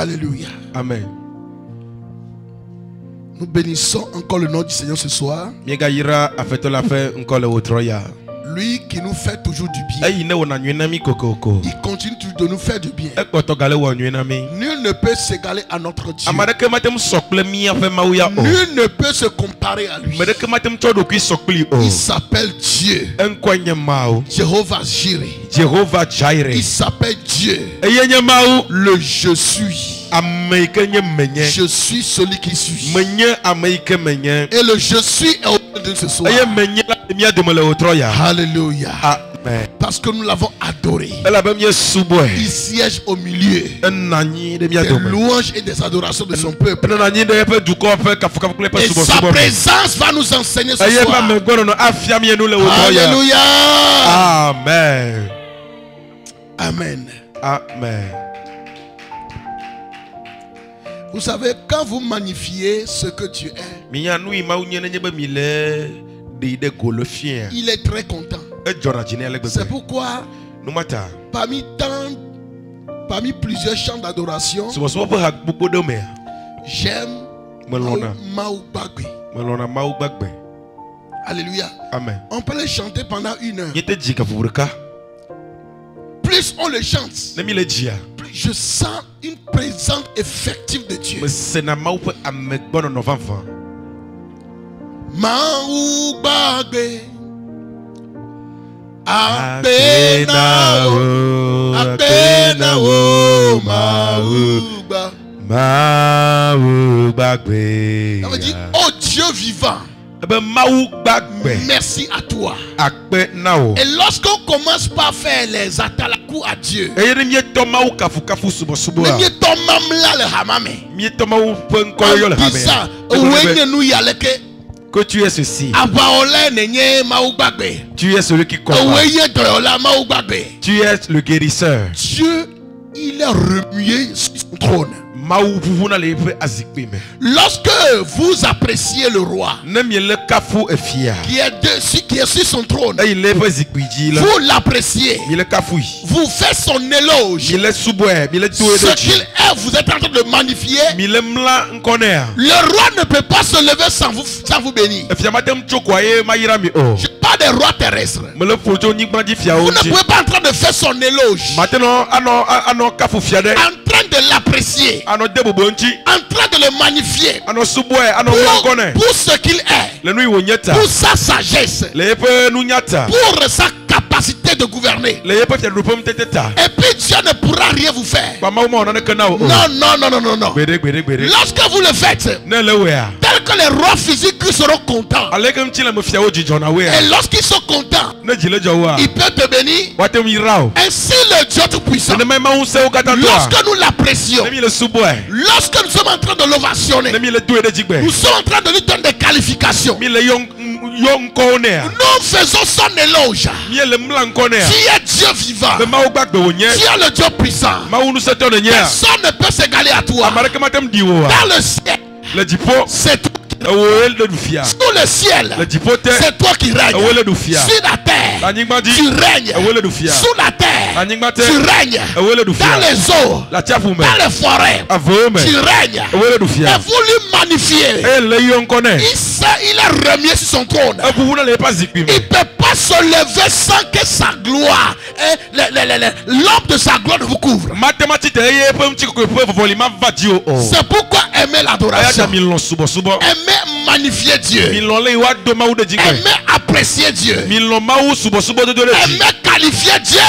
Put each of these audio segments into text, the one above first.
Alléluia. Amen. Nous bénissons encore le nom du Seigneur ce soir. Lui qui nous fait toujours du bien. Il continue de nous faire du bien. Nul ne peut s'égaler à notre Dieu. Nul ne peut se comparer à lui. Il s'appelle Dieu. Jéhovah Jireh. Il s'appelle Dieu. Le je suis. Je suis celui qui suis. Et le je suis est au milieu de ce soir. Alléluia. Amen. Parce que nous l'avons adoré. Il siège au milieu des louanges et des adorations de son peuple. Et sa présence va nous enseigner ce soir. Alléluia. Amen. Amen. Amen. Vous savez, quand vous magnifiez ce que Dieu est, il est très content. C'est pourquoi, parmi plusieurs chants d'adoration, j'aime Maoubagbe. Alléluia. Amen. On peut le chanter pendant 1 heure. Plus on le chante, plus je sens une présence effective de Dieu. Maoubagbe, Abenao, Abenao, Maoubagbe. Ça veut dire, oh Dieu vivant, merci à toi. Et lorsqu'on commence par faire les atalakou à Dieu, que tu es ceci. Tu es celui qui combat. Tu es le guérisseur. Dieu, il est remué sur son trône. Lorsque vous appréciez le roi qui est sur son trône, vous l'appréciez, vous faites son éloge, ce qu'il est, vous êtes en train de magnifier. Le roi ne peut pas se lever sans vous bénir. Je parle des rois terrestres. Vous ne pouvez pas en train de faire son éloge, en train de l'apprécier, en train de le magnifier pour ce qu'il est, pour sa sagesse, pour sa capacité de gouverner. Et puis Dieu ne pourra rien vous faire. Non. Lorsque vous le faites, tel que les rois physiques seront contents, et lorsqu'ils sont contents, ils peuvent te bénir. Ainsi le Dieu Tout-Puissant, lorsque nous l'apprécions, lorsque nous sommes en train de l'ovationner, nous sommes en train de lui donner des qualifications, nous faisons son éloge. Tu es Dieu vivant, tu es le Dieu puissant. Personne ne peut s'égaler à toi. Dans le ciel, c'est toi. Sous le ciel, c'est toi qui règnes. Sur la terre, tu règnes. Sous la terre, tu règnes. Dans les eaux, dans les forêts, tu règnes. Et vous lui magnifiez. Il est remis sur son trône. Il ne peut pas se lever sans que sa gloire, l'ombre de sa gloire vous couvre. C'est pourquoi aimer l'adoration, aimer magnifier Dieu, aimer apprécier Dieu, aimer qualifier Dieu.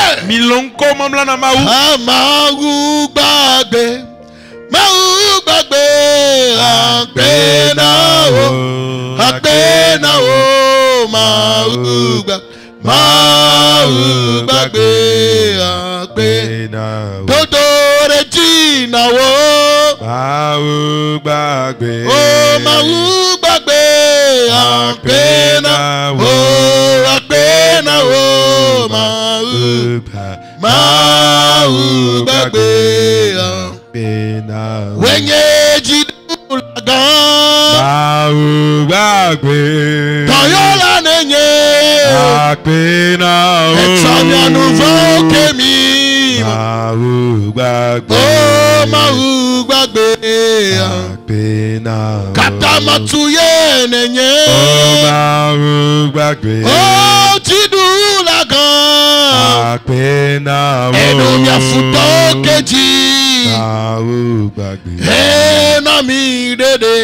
Oh Maou Bagbe Katamatuye Nenye Oh Maou Bagbe Oh Tidou Lagan Enomia Futo Keji Maou Bagbe Enami Dede.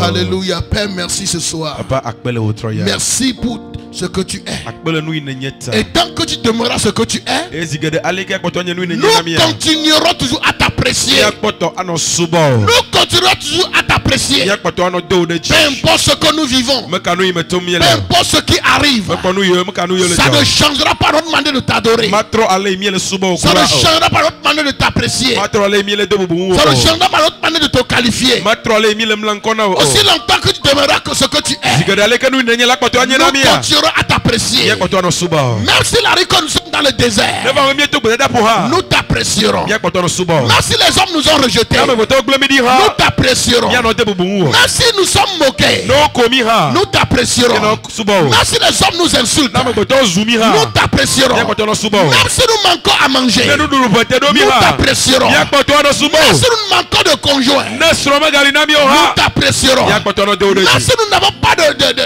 Alléluia. Père, merci ce soir. Merci pour ce que tu es. Et tant que tu demeureras ce que tu es, nous continuerons toujours à t'apprécier. Nous continuerons toujours à t'apprécier. Peu importe ce que nous vivons, peu importe ce qui arrive, ça ne changera pas notre manière de t'adorer. Ça ne changera pas notre manière de t'apprécier. Ça ne changera pas notre manière de te qualifier. Aussi longtemps que tu demeureras que ce que tu es, nous continuerons à t'apprécier. Même si la rico nous sommes dans le désert, nous t'apprécierons. Même si les hommes nous ont rejetés, nous t'apprécierons. Même si nous sommes moqués, nous t'apprécierons. Même si les hommes nous insultent, nous t'apprécierons. Même si nous manquons à manger, nous t'apprécierons. Même si nous manquons de conjoint, nous t'apprécierons. Même si nous n'avons pas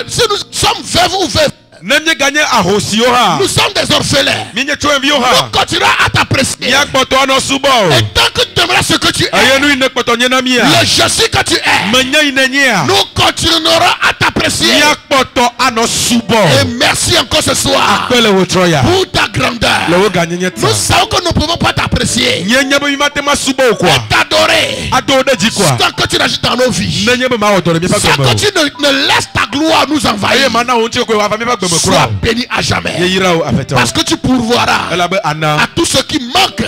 si nous sommes veuves ou veuves, nous sommes des orphelins, nous continuerons à t'apprécier. Et tant que tu aimeras ce que tu es, le je suis que tu es, nous continuerons à t'apprécier. Et merci encore ce soir pour ta grandeur. Nous savons que nous ne pouvons pas t'apprécier et t'adorer tant que tu n'agis dans nos vies, sans que tu ne laisses ta gloire nous envahir. Sois béni à jamais, parce que tu pourvoiras à tout ce qui manque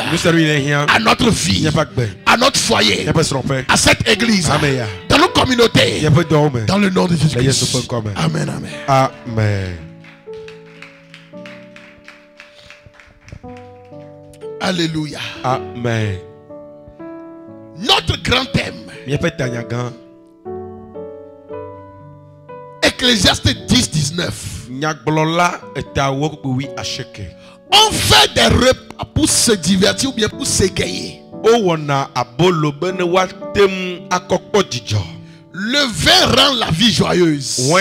à notre vie, à notre foyer, à cette église, dans nos communautés, dans le nom de Jésus-Christ. Amen, amen. Amen. Alléluia. Amen. Notre grand thème, Ecclésiaste 10, 19. On fait des repas pour se divertir ou bien pour s'égayer. Le vin rend la vie joyeuse.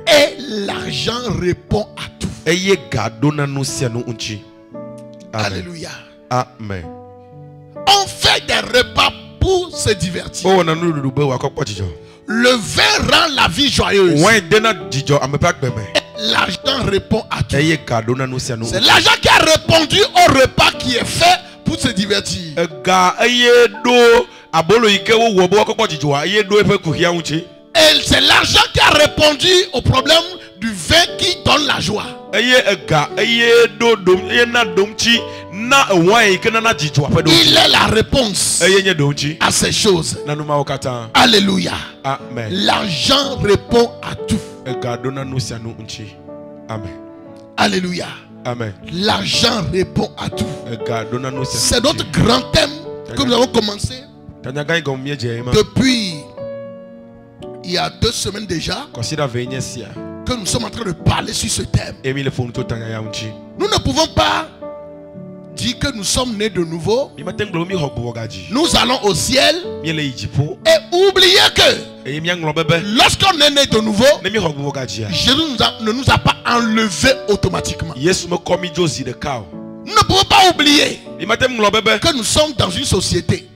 Et l'argent répond à tout. Alléluia. Amen. On fait des repas pour se divertir. Le vin rend la vie joyeuse. L'argent répond à tout. C'est l'argent qui a répondu au repas qui est fait pour se divertir. Et c'est l'argent qui a répondu au problème du vin qui donne la joie. Il est la réponse à ces choses. Alléluia. L'argent répond à tout. Amen. Alléluia. Amen. L'argent répond à tout. C'est notre grand thème que nous avons commencé depuis il y a 2 semaines déjà, que nous sommes en train de parler sur ce thème. Nous ne pouvons pas dire que nous sommes nés de nouveau. Nous allons au ciel et oublier que lorsqu'on est né de nouveau, Jésus ne nous a pas enlevé automatiquement. Nous ne pouvons pas oublier que nous sommes dans une société.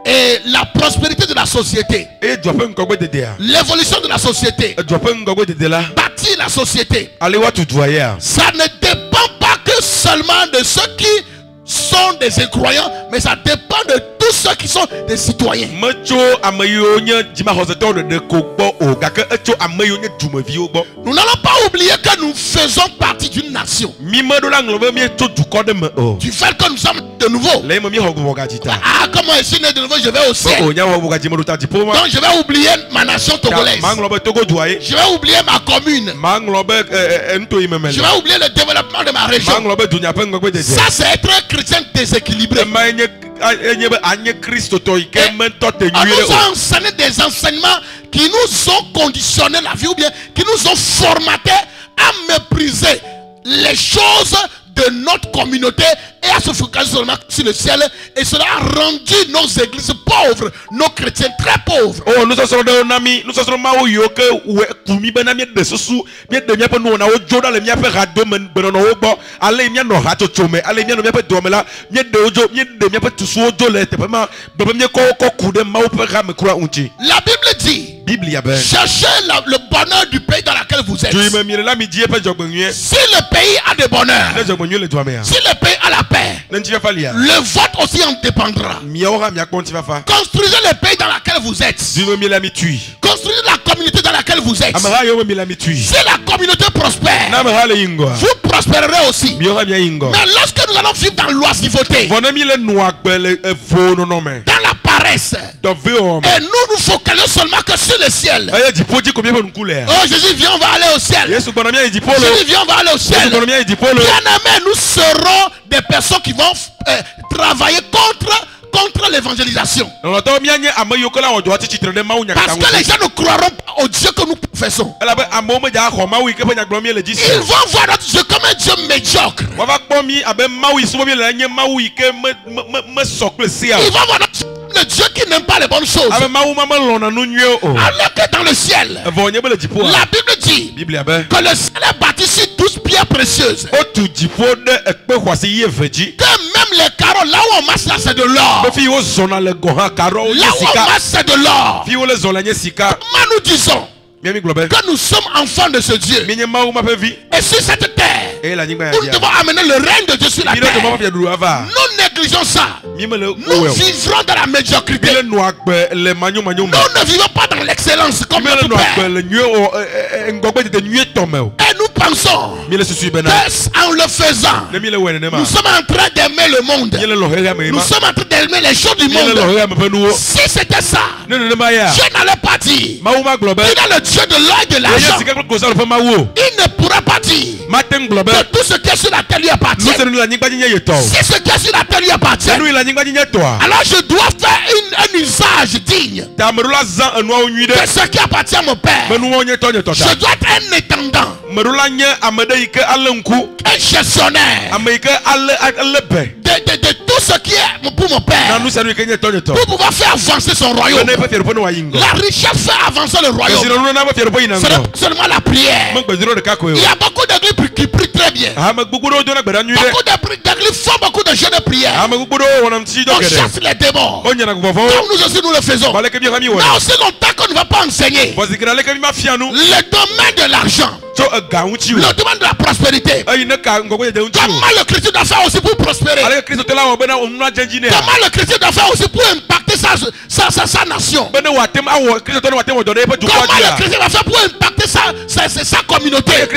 Et la prospérité de la société, l'évolution de la société, bâtir la société, ça ne dépend pas que seulement de ceux qui sont des incroyants, mais ça dépend de tous ceux qui sont des citoyens. Nous n'allons pas oublier que nous faisons partie d'une nation. Du fait que nous sommes de nouveau. Ah, comment je suis né de nouveau, je vais au ciel. Donc je vais oublier ma nation togolaise. Je vais oublier ma commune. Je vais oublier le développement de ma région. Ça, c'est être un chrétien déséquilibré. On nous a enseigné des enseignements qui nous ont conditionné la vie, ou bien qui nous ont formaté à mépriser les choses de notre communauté et à se focaliser seulement sur le ciel, et cela a rendu nos églises pauvres, nos chrétiens très pauvres. Oh, nous sommes des amis, nous sommes maou yoke ou kumi benami de sosu, bien de miape nous on a au joda le miape radio men benono obo, allez mia no hato chome, allez mia no miape domela, mia de ojo, mia de miape tusu ojo le tepema, bebe mia ko kude mau pe ram kura unchi. La Bible dit, cherchez le bonheur du pays dans lequel vous êtes. Si le pays a de bonheur, si le pays a la paix, le vote aussi en dépendra. Construisez le pays dans lequel vous êtes. Construisez la communauté dans laquelle vous êtes. Si la communauté prospère, vous prospérerez aussi. Mais lorsque nous allons vivre dans l'oisiveté, dans la paresse, et nous nous focalisons seulement que sur le ciel. Oh, Jésus, viens, on va aller au ciel. Jésus, viens, on va aller au ciel. Bien aimé, nous serons des personnes qui vont travailler contre l'évangélisation. Parce que les gens ne croiront pas au Dieu que nous professons. Ils vont voir notre Dieu comme un Dieu médiocre. Ils vont voir le Dieu qui n'aime pas les bonnes choses. Alors que dans le ciel, la Bible dit que le ciel est bâti sur 12 pierres précieuses. Que même les carreaux, là où on masse là, c'est de l'or. Là où on masse, c'est de l'or. Comment nous disons que nous sommes enfants de ce Dieu? Et sur cette terre, nous devons amener le règne de Dieu sur la terre. Nous négligeons ça. Nous vivrons dans la médiocrité. Nous ne vivons pas dans l'excellence comme notre Père. Et nous pensons qu'en le faisant, nous sommes en train d'aimer le monde. Nous sommes en train d'aimer les choses du monde. Si c'était ça, Dieu n'allait pas dire il a le Dieu de l'or et de l'argent. Il ne pourra pas dire que tout ce qui est sur la terre lui appartient. Si ce qui est sur la terre lui appartient, alors je dois faire un usage digne de ce qui appartient à mon Père. Je dois être un étendant, un gestionnaire de tout ce qui est pour mon Père, pour pouvoir faire avancer son royaume. La richesse fait avancer le royaume. Ce n'est pas seulement la prière. Il y a beaucoup d'églises qui prient très bien. Beaucoup d'églises font beaucoup de jeux de prière. On chasse les démons. Comme nous aussi nous le faisons. Mais aussi longtemps qu'on ne va pas enseigner le domaine de l'argent, le domaine de la prospérité. Comment le chrétien doit faire aussi pour prospérer. Comment le chrétien doit faire aussi pour impacter sa nation. Comment le chrétien va faire pour impacter sa communauté. Il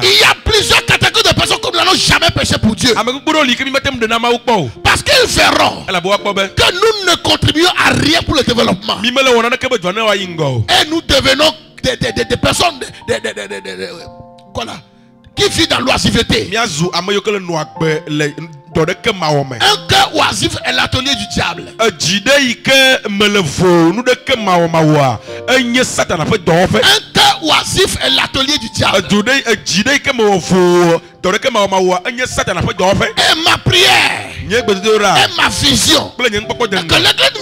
y a plusieurs catégories de personnes qui n'ont jamais péché pour Dieu. Parce qu'ils verront que nous ne contribuons à rien pour le développement. Et nous devenons des personnes qui vivent dans l'oisiveté. Un cœur oisif est l'atelier du diable. Un cœur oisif est l'atelier du diable. Et ma prière et ma vision, que l'église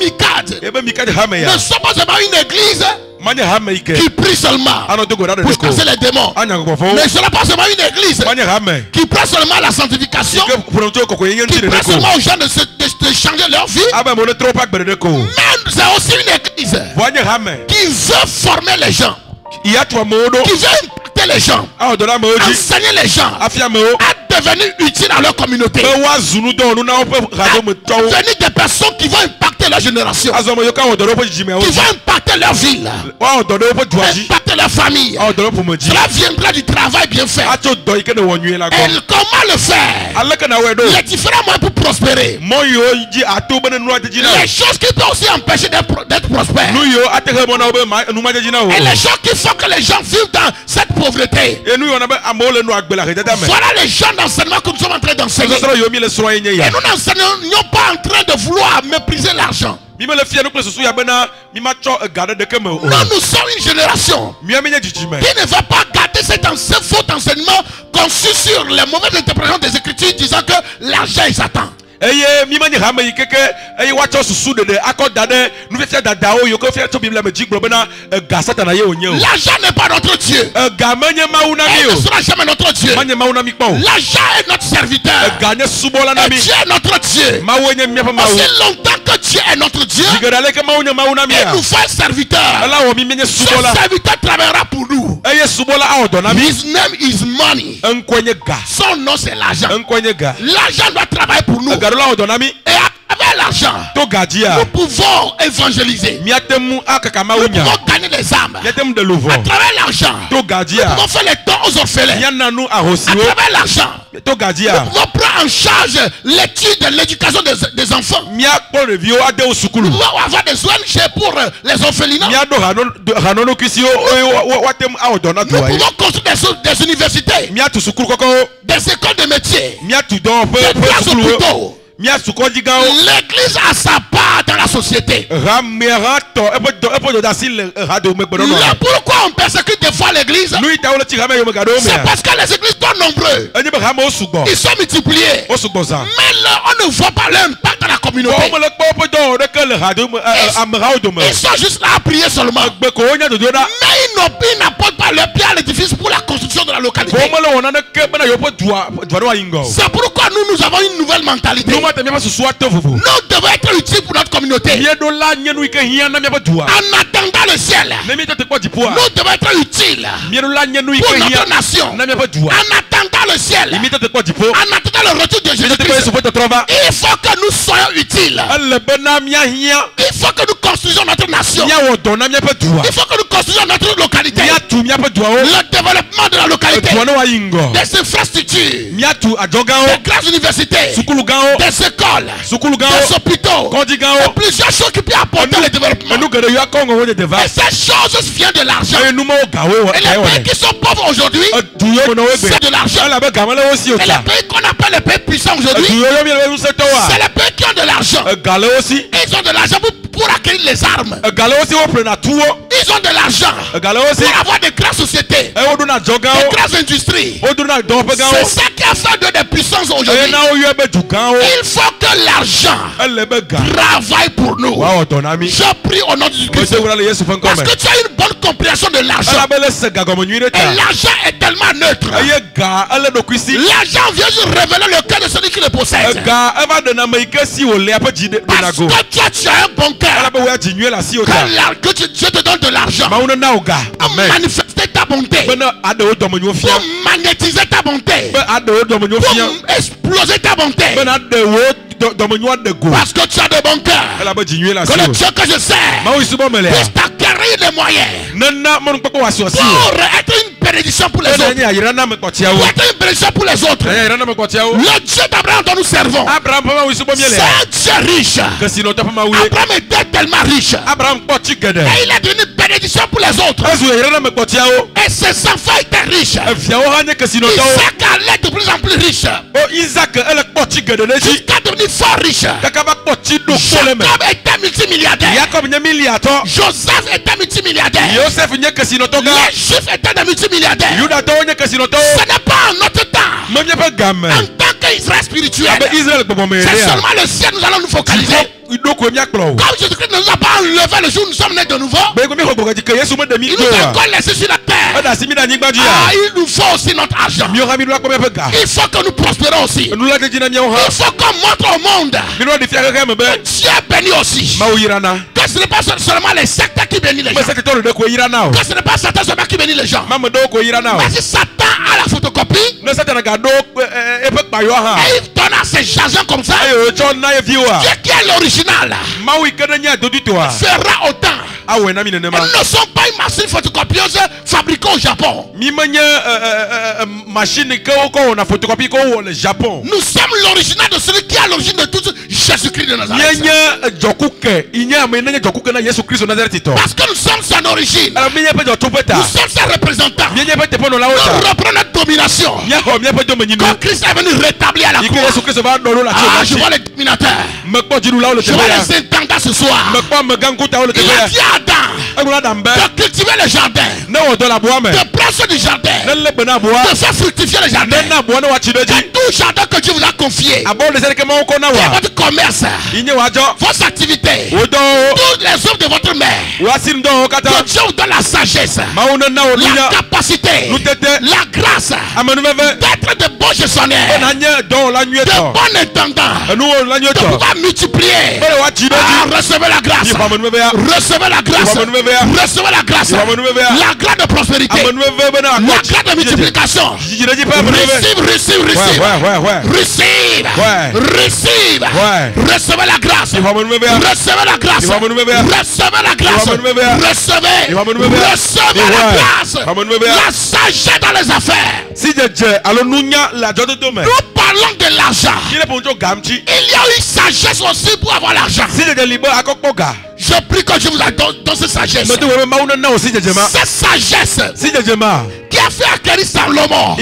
Mikad ne soit pas seulement une église qui prie seulement pour casser les démons, mais ce n'est pas seulement une église qui prend seulement la sanctification, qui prend seulement aux gens de changer leur vie, mais c'est aussi une église qui veut former les gens, qui veut impacter les gens, enseigner les gens à devenir utiles à leur communauté, à devenir des personnes qui vont impacter leur génération, qui vont impacter leur ville, impacter leur famille. Cela viendra du travail bien fait. Et comment le faire? Les différents moyens pour prospérer. Les choses qui peuvent aussi empêcher d'être prospères. Et les choses qui font que les gens vivent dans cette pauvreté. Voilà les gens d'enseignement que nous sommes en train d'enseigner. Et nous n'enseignons pas en train de vouloir mépriser l'argent. l'argent. Non, nous sommes une génération qui ne va pas garder cet faux enseignement conçu sur les mauvaises interprétations des Écritures disant que l'argent est Satan. L'argent n'est pas notre Dieu. Il ne sera jamais notre Dieu. L'argent est notre serviteur. Et Dieu est notre Dieu. Aussi longtemps que Dieu est notre Dieu, il nous faut un serviteur. Ce serviteur travaillera pour nous. His name is money. Son nom c'est l'argent. L'argent doit travailler pour nous. Et avec l'argent, nous pouvons évangéliser. Nous pouvons gagner les âmes. À travers l'argent, nous pouvons faire les dons aux orphelins. À travers l'argent, nous pouvons prendre en charge l'étude de l'éducation des enfants. Nous pouvons avoir des ONG pour les orphelinats. Nous pouvons construire des universités, des écoles de métiers, des places hôpitaux. L'église a sa part dans la société. Pourquoi on persécute des fois l'église? C'est parce que les églises sont nombreuses. Ils sont multipliés. Mais là, on ne voit pas l'impact dans la communauté. Ils sont juste là à prier seulement. Mais ils n'apportent pas leur pierre à l'édifice pour la construction de la localité. C'est pourquoi nous avons une nouvelle mentalité. Nous devons être utiles pour notre communauté. En attendant le ciel, nous devons être utiles pour notre nation. En attendant le ciel, en attendant le retour de Jésus-Christ, il faut que nous soyons utiles. Il faut que nous construisions notre nation. Il faut que nous construisions notre localité. Le développement de la localité, des infrastructures, des classes universités, des écoles, des hôpitaux, et plusieurs choses qui peuvent apporter le développement. Et ces choses viennent de l'argent. Et les pays qui sont pauvres aujourd'hui, c'est de l'argent. Et les pays qu'on appelle les pays puissants aujourd'hui, c'est les pays qui ont de l'argent. Ils ont de l'argent pour acquérir les armes. Ils ont de l'argent pour avoir des grandes sociétés, des grandes industries. C'est ça qui a fait des puissances aujourd'hui. Il faut que l'argent travaille pour nous. Je prie au nom de Jésus-Christ, parce que tu as une bonne compréhension de l'argent. Et l'argent est tellement neutre. L'argent vient juste révéler le cœur de celui qui le possède. Parce que toi tu as un bon cœur, que Dieu te donne de l'argent pour manifester ta bonté, pour magnétiser ta bonté, pour exploser ta bonté. Parce que tu as de bon cœur, que le Dieu que je sers puisse t'acquérir les moyens pour être une bénédiction pour les autres. Pour être une bénédiction pour les autres. Le Dieu d'Abraham dont nous servons, c'est un Dieu riche. Abraham était tellement riche, et il est devenu une bénédiction pour les autres. Et ses enfants étaient riches. Isaac allait de plus en plus riche, jusqu'à devenir fort riche. Jacob était multimilliardaire. Joseph était multimilliardaire. Les Juifs étaient des multimilliardaires. Ce n'est pas en notre temps. En tant qu'Israël spirituel, c'est seulement le ciel nous allons nous focaliser. Comme Jésus-Christ ne nous a pas enlevé le jour où nous sommes nés de nouveau, il nous a encore laissé sur la terre. Il nous faut aussi notre argent. Il faut que nous prospérons aussi. Il faut qu'on montre au monde que Dieu bénit aussi. Que ce n'est pas seulement les sectes qui bénissent les gens. Que ce n'est pas Satan seulement qui bénit les gens. Mais si Satan a la photocopie, et il donne à ses agents comme ça, Dieu qui est l'original fera autant. Nous ne sommes pas une machine photocopieuse fabriquée au Japon. Nous sommes l'original de celui qui est à l'origine de tout, Jésus-Christ de Nazareth. Parce que nous sommes son origine. Nous sommes ses représentants. Nous reprenons notre domination. Quand Christ est venu rétablir à la croix, je vois les dominateurs. Je vois les intendants ce soir. Il a dit à Adam de cultiver le jardin, de prendre soin du jardin, de faire fructifier le jardin. Tout jardin que Dieu vous a confié, votre commerce, votre activité, toutes les œuvres de votre mère, que Dieu vous donne la sagesse, la capacité, la grâce d'être de bons gestionnaires, de bons intendants, de pouvoir multiplier. Recevez la grâce, recevez la grâce, recevez la grâce, la grâce de prospérité, la grâce de multiplication. Receive. Recevez la grâce. Recevez la grâce. Recevez la grâce. Recevez la grâce. La sagesse dans les affaires. Nous parlons de l'argent. Il y a une sagesse aussi pour avoir l'argent. Je prie que Dieu vous donne cette sagesse. Cette sagesse qui a fait acquérir Salomon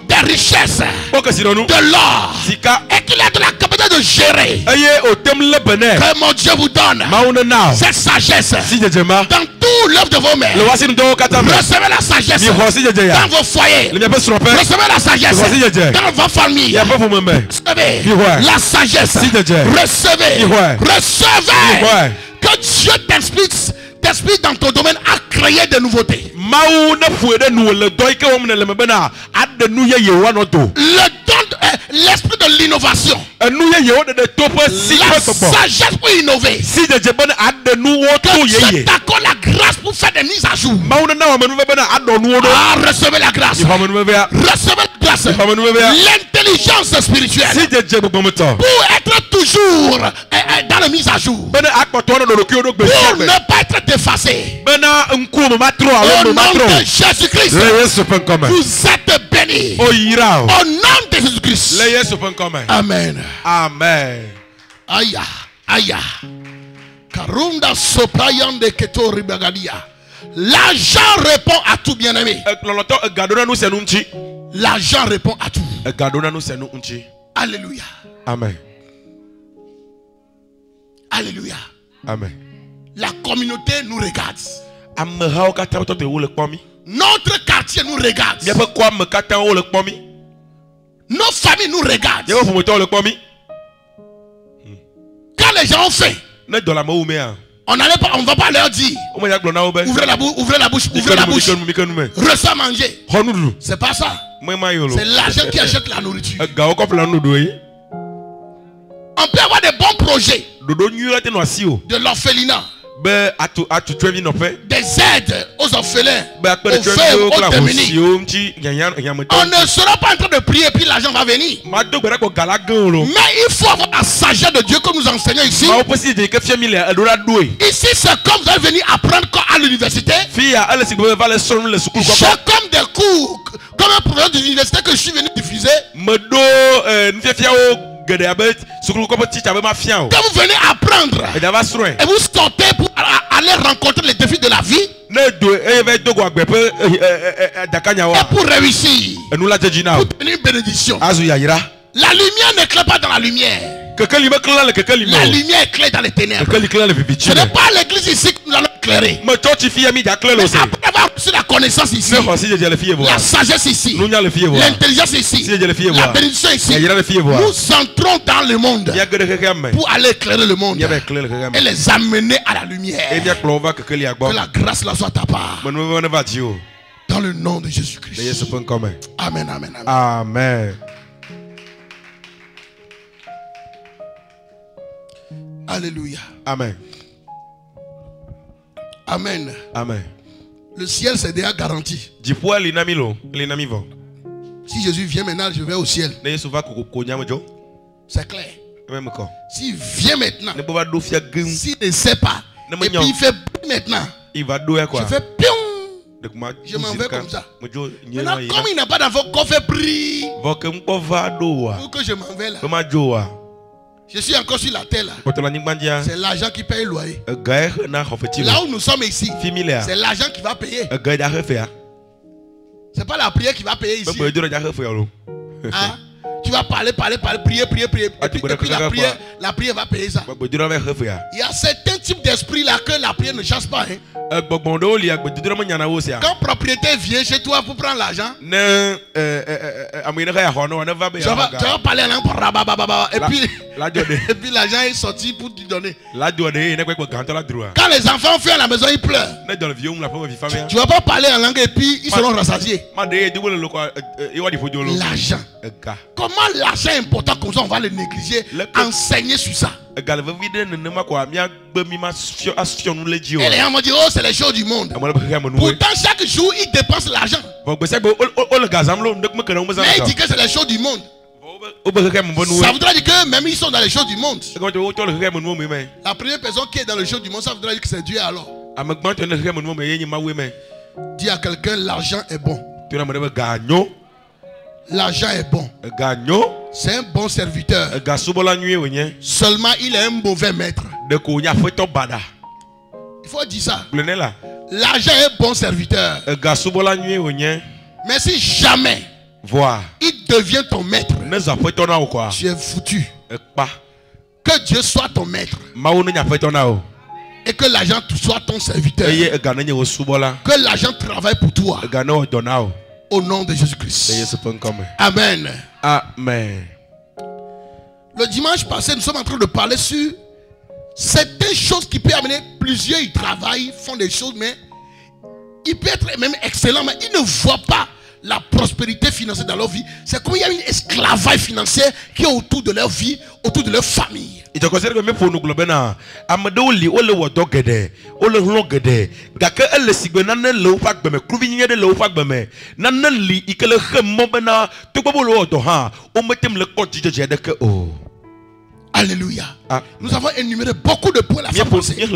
des richesses, de l'or, et qu'il a de la capacité de gérer. Que mon Dieu vous donne cette sagesse dans tout l'œuvre de vos mains. Recevez la sagesse dans vos foyers. Recevez la sagesse dans vos familles. Recevez la sagesse. Recevez. Que Dieu t'explique dans ton domaine à créer des nouveautés. L'esprit de l'innovation. La sagesse pour innover. Que Dieu t'accorde la grâce pour faire des mises à jour. Recevez la grâce. Recevez la grâce. L'intelligence spirituelle. Pour être toujours dans la mise à jour. Pour ne pas être défacé. Au nom de Jésus-Christ, vous êtes bénis. Au nom de Jésus-Christ. Amen. Amen. Aya. Karunda soprayande ketori bagadia. L'argent répond à tout, bien-aimé. L'argent répond à tout. Alléluia. Amen. Alléluia. Amen. La communauté nous regarde. Notre quartier nous regarde. Nos familles nous regardent. Quand les gens ont faim, on ne va pas leur dire ouvrez la bouche, reçois manger. C'est pas ça. C'est l'argent qui achète la nourriture. On peut avoir des bons projets de l'orphelinat, des aides aux orphelins, aux veuves, aux démunis. On ne sera pas en train de prier puis l'argent va venir. Mais il faut avoir la sagesse de Dieu que nous enseignons ici. Ici c'est comme vous allez venir apprendre à l'université. J'ai comme des cours, comme un programme de l'université que je suis venu diffuser. Que vous venez apprendre et vous sortez pour aller rencontrer les défis de la vie et pour réussir, pour devenir une bénédiction. La lumière n'éclaire pas dans la lumière. La lumière éclaire dans les ténèbres. Ce n'est pas l'église ici que nous allons éclairer. Mais après avoir reçu la connaissance ici, la sagesse ici, l'intelligence ici, la bénédiction ici, nous entrons dans le monde pour aller éclairer le monde et les amener à la lumière. Que la grâce là soit ta part. Dans le nom de Jésus-Christ. Amen, amen, amen. Amen. Alléluia. Amen. Amen. Amen. Le ciel c'est déjà garanti. Si Jésus vient maintenant, je vais au ciel. C'est clair. S'il vient maintenant, s'il ne sait pas, et puis il fait maintenant, il va douer quoi. Je fais pion. Je m'en vais comme ça. Maintenant, comme il n'a pas d'enfant, qu'on fait prier pour que je m'en vais là. Je suis encore sur la terre là. C'est l'argent qui paye le loyer. Là où nous sommes ici, c'est l'argent qui va payer. C'est pas la prière qui va payer ici. Hein? Tu vas parler, prier. Et puis la prière va payer ça. Il y a certains types d'esprits là que la prière ne chasse pas. Hein? Quand propriétaire vient chez toi pour prendre l'argent, tu vas parler en langue. Et puis l'argent est sorti pour te donner. Quand les enfants font à la maison, ils pleurent. Tu ne vas pas parler en langue et puis ils seront rassasiés. L'argent. Comment l'argent est important comme ça, on va le négliger? Enseigner sur ça. Et les gens m'ont dit, oh, c'est les choses du monde. Pourtant, chaque jour, ils dépensent l'argent. Mais il dit que c'est les choses du monde. Ça voudrait dire que même ils sont dans les choses du monde. La première personne qui est dans les choses du monde, ça voudrait dire que c'est Dieu alors. Dis à quelqu'un, l'argent est bon. L'argent est bon. C'est un bon serviteur. Seulement il est un mauvais maître. Il faut dire ça. L'argent est bon serviteur. Mais si jamais il devient ton maître, tu es foutu. Que Dieu soit ton maître. Et que l'argent soit ton serviteur. Que l'argent travaille pour toi. Au nom de Jésus-Christ. Amen. Amen. Le dimanche passé, nous sommes en train de parler sur certaines choses qui peuvent amener. Plusieurs, ils travaillent, font des choses, mais ils peuvent être même excellents, mais ils ne voient pas la prospérité financière dans leur vie. C'est comme il y a une esclavage financier qui est autour de leur vie, autour de leur famille. Il te considère que même pour nous globena amadoli ole wodogede ole hlogede gake ele sigbena ne le ufak beme kluvinye de le ufak beme naneli ikele khemo bena to gbolo odo ha o metem le kodjije de que oh. Alléluia. Nous avons énuméré beaucoup de points la fois passée. Et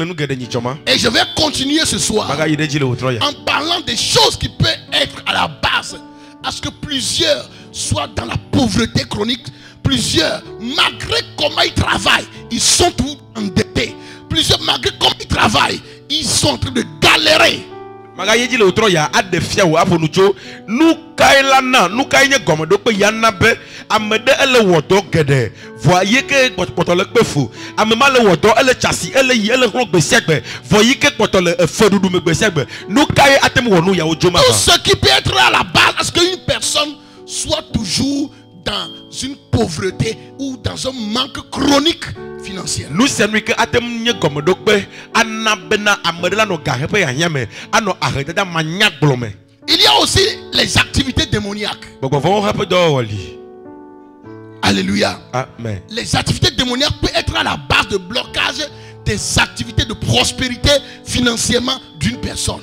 je vais continuer ce soir en parlant des choses qui peuvent être à la base à ce que plusieurs soient dans la pauvreté chronique. Plusieurs, malgré comment ils travaillent, ils sont tous endettés. Plusieurs, malgré comment ils travaillent, ils sont en train de galérer. Voyez que pour le pefu, amema le wodo ele chasi ele yele hlok besegbe. Voyez que pour le fedu me besegbe. Nous kaye atem wonu ya ojoma. Tout ce qui peut être à la base, à ce qu'une personne soit toujours dans une pauvreté ou dans un manque chronique financier. Nous sommes que atem nye gomodokbe anabena amedela no gahepe ya nyame ano arrêter da manyak blome. Il y a aussi les activités démoniaques. Alléluia. Amen. Les activités démoniaques peuvent être à la base de blocage des activités de prospérité financièrement d'une personne.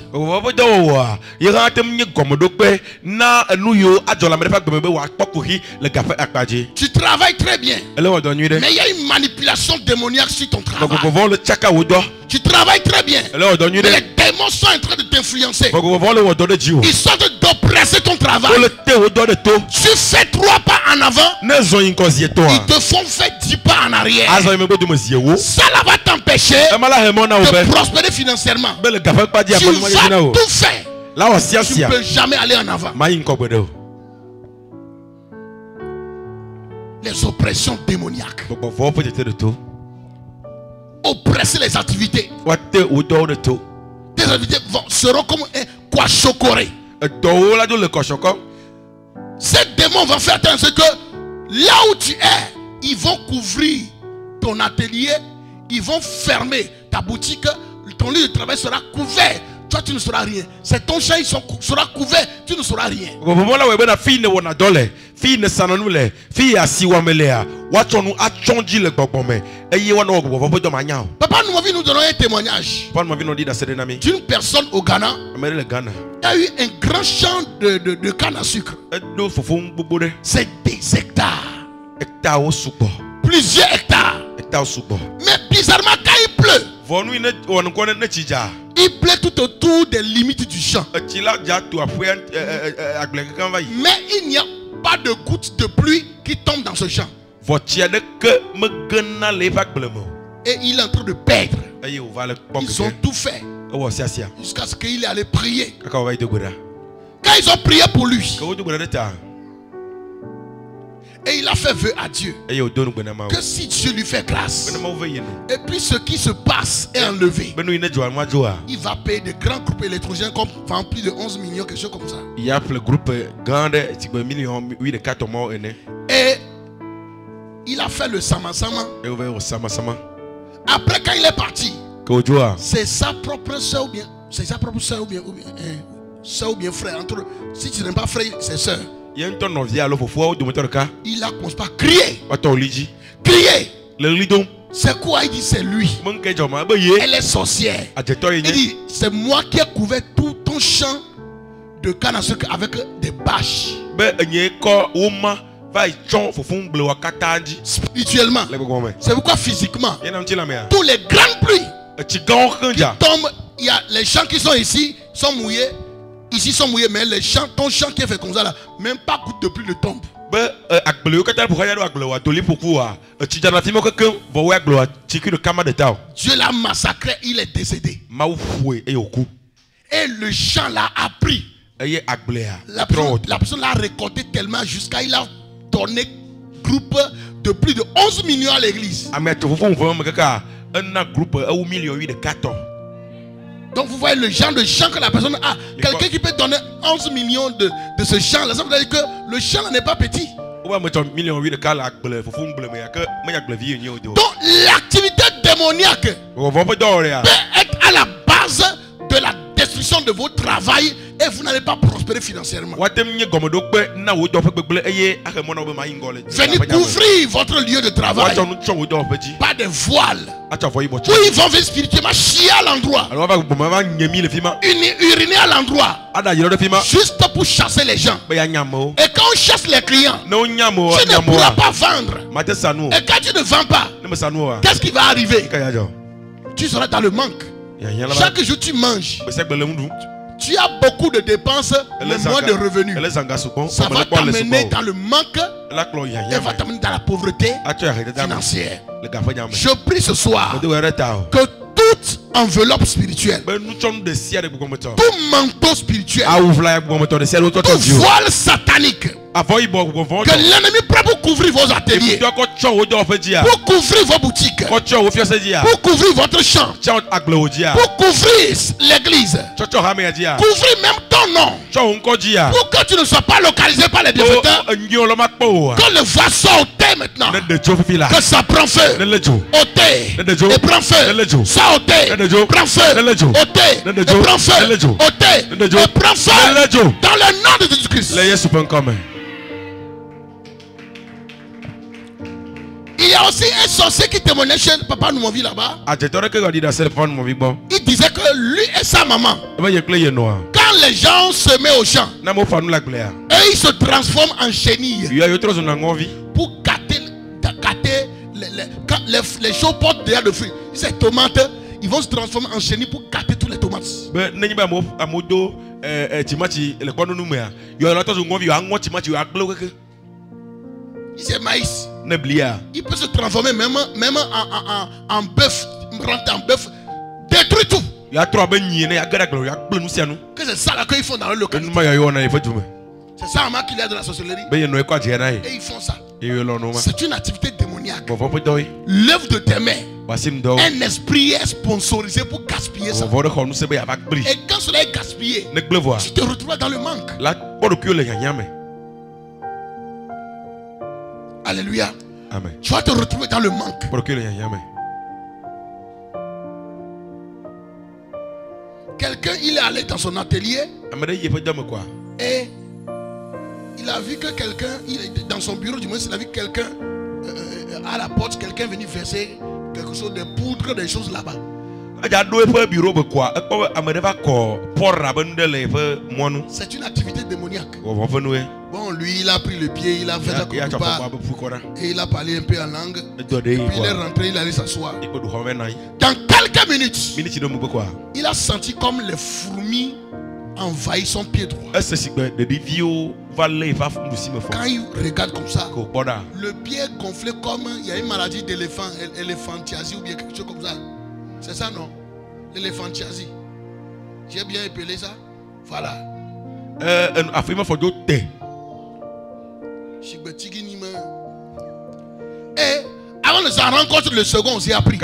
Tu travailles très bien, mais il y a une manipulation démoniaque sur ton travail. Tu travailles très bien, mais les démons sont en train de t'influencer. Ils sont en train d'oppresser ton travail. Tu fais 3 pas en avant, ils te font faire 10 pas en arrière. Ça là va t'empêcher de prospérer financièrement. Tu vas tout faire. Tu ne peux jamais aller en avant. Les oppressions démoniaques. Oppresser les activités. Tes activités seront comme un kwashokoré. Ces démons vont faire attention que là où tu es, ils vont couvrir ton atelier, ils vont fermer ta boutique, ton lieu de travail sera couvert. Toi, tu ne sauras rien. C'est ton champ, il sera couvert, tu ne sauras rien. Papa nous nous donnons un témoignage d'une personne au Ghana. Il y a eu un grand champ de canne à sucre. C'est des hectares. Plusieurs hectares. Mais bizarrement, quand il pleut, Il plaît tout autour des limites du champ. Mais il n'y a pas de goutte de pluie qui tombe dans ce champ. Et il est en train de perdre. Ils ont tout fait jusqu'à ce qu'il est allé prier. Quand ils ont prié pour lui, et il a fait vœu à Dieu que si Dieu lui fait grâce, et puis ce qui se passe est enlevé, il va payer de grands groupes électrogènes comme plus de 11 millions, quelque chose comme ça. Il y a le groupe grand de millions, et il a fait le sama-sama. Après, quand il est parti, c'est sa propre soeur ou bien, soeur ou bien frère. Entre, si tu n'aimes pas frère, c'est soeur. Il a commencé à crier. Crier. C'est quoi? Il dit c'est lui. Elle est sorcière. Il dit c'est moi qui ai couvert tout ton champ de canne à sucre avec des bâches. Spirituellement. C'est pourquoi physiquement tous les grandes pluies qui tombent, il y a les champs qui sont ici sont mouillés. Ici sont mouillés, mais les champs, ton champ qui est fait comme ça là, même pas goutte de pluie ne tombe. Dieu l'a massacré, il est décédé. Et le champ là a pris. La personne l'a récolté tellement jusqu'à il a donné groupe de plus de 11 millions à l'église. Donc vous voyez le genre de champ que la personne a. Quelqu'un qui peut donner 11 millions de ce champ là, ça veut dire que le champ n'est pas petit. Donc l'activité démoniaque peut être à la base de la destruction de votre travail et vous n'allez pas prospérer financièrement. Venez couvrir votre lieu de travail. Pas de voile. Où ils vont venir spirituellement chier à l'endroit. Uriner à l'endroit. Juste pour chasser les gens. Et quand on chasse les clients, tu ne pourras pas vendre. Et quand tu ne vends pas, qu'est-ce qui va arriver? Tu seras dans le manque. Chaque jour tu manges. Tu as beaucoup de dépenses, mais moins de revenus. Ça va t'amener dans le manque et va t'amener dans la pauvreté financière. Je prie ce soir que toute enveloppe spirituelle, tout manteau spirituel, tout voile satanique que l'ennemi prend pour couvrir vos ateliers, pour couvrir vos boutiques, pour couvrir votre champ, pour couvrir l'église, couvrir même ton nom, pour que tu ne sois pas localisé par les bienfaiteurs, que le voile soit ôté maintenant, que ça prend feu, ôté et prend feu, ça ôté, prend feu, ôté et prend feu, ôté et prend feu, dans le nom de Jésus-Christ. Il y a aussi un sorcier qui témoignait chez Papa Noumovi là-bas. Il disait que lui et sa maman, quand les gens se mettent au champ, et ils se transforment en chenilles pour gâter les choses portent déjà de fruits. Ces tomates, ils vont se transformer en chenilles pour gâter toutes les tomates. C'est maïs. Il peut se transformer même en bœuf, rentrer en bœuf, détruire tout. Que c'est ça là qu'ils font dans le local. C'est ça qu'il y a de la sorcellerie. Et ils font ça. C'est une activité démoniaque. L'œuvre de tes mains. Un esprit est sponsorisé pour gaspiller ça. Et quand cela est gaspillé, tu te retrouves dans le manque. Alléluia. Amen. Tu vas te retrouver dans le manque. Quelqu'un, il est allé dans son atelier et il a vu que quelqu'un, dans son bureau du moins, il a vu quelqu'un à la porte, quelqu'un venu verser quelque chose de poudre, des choses là-bas. C'est une activité démoniaque. Bon, lui, il a pris le pied, il a fait ça comme pas, et il a parlé un peu en langue. Et puis il est rentré, il allait s'asseoir. Dans quelques minutes, il a senti comme les fourmis envahissent son pied droit. Quand il regarde comme ça, le pied est gonflé comme il y a une maladie d'éléphant, éléphantiasie ou bien quelque chose comme ça. C'est ça, non? L'éléphantiasie. J'ai bien épelé ça. Voilà. Et avant de s'en rendre compte, le second aussi a pris.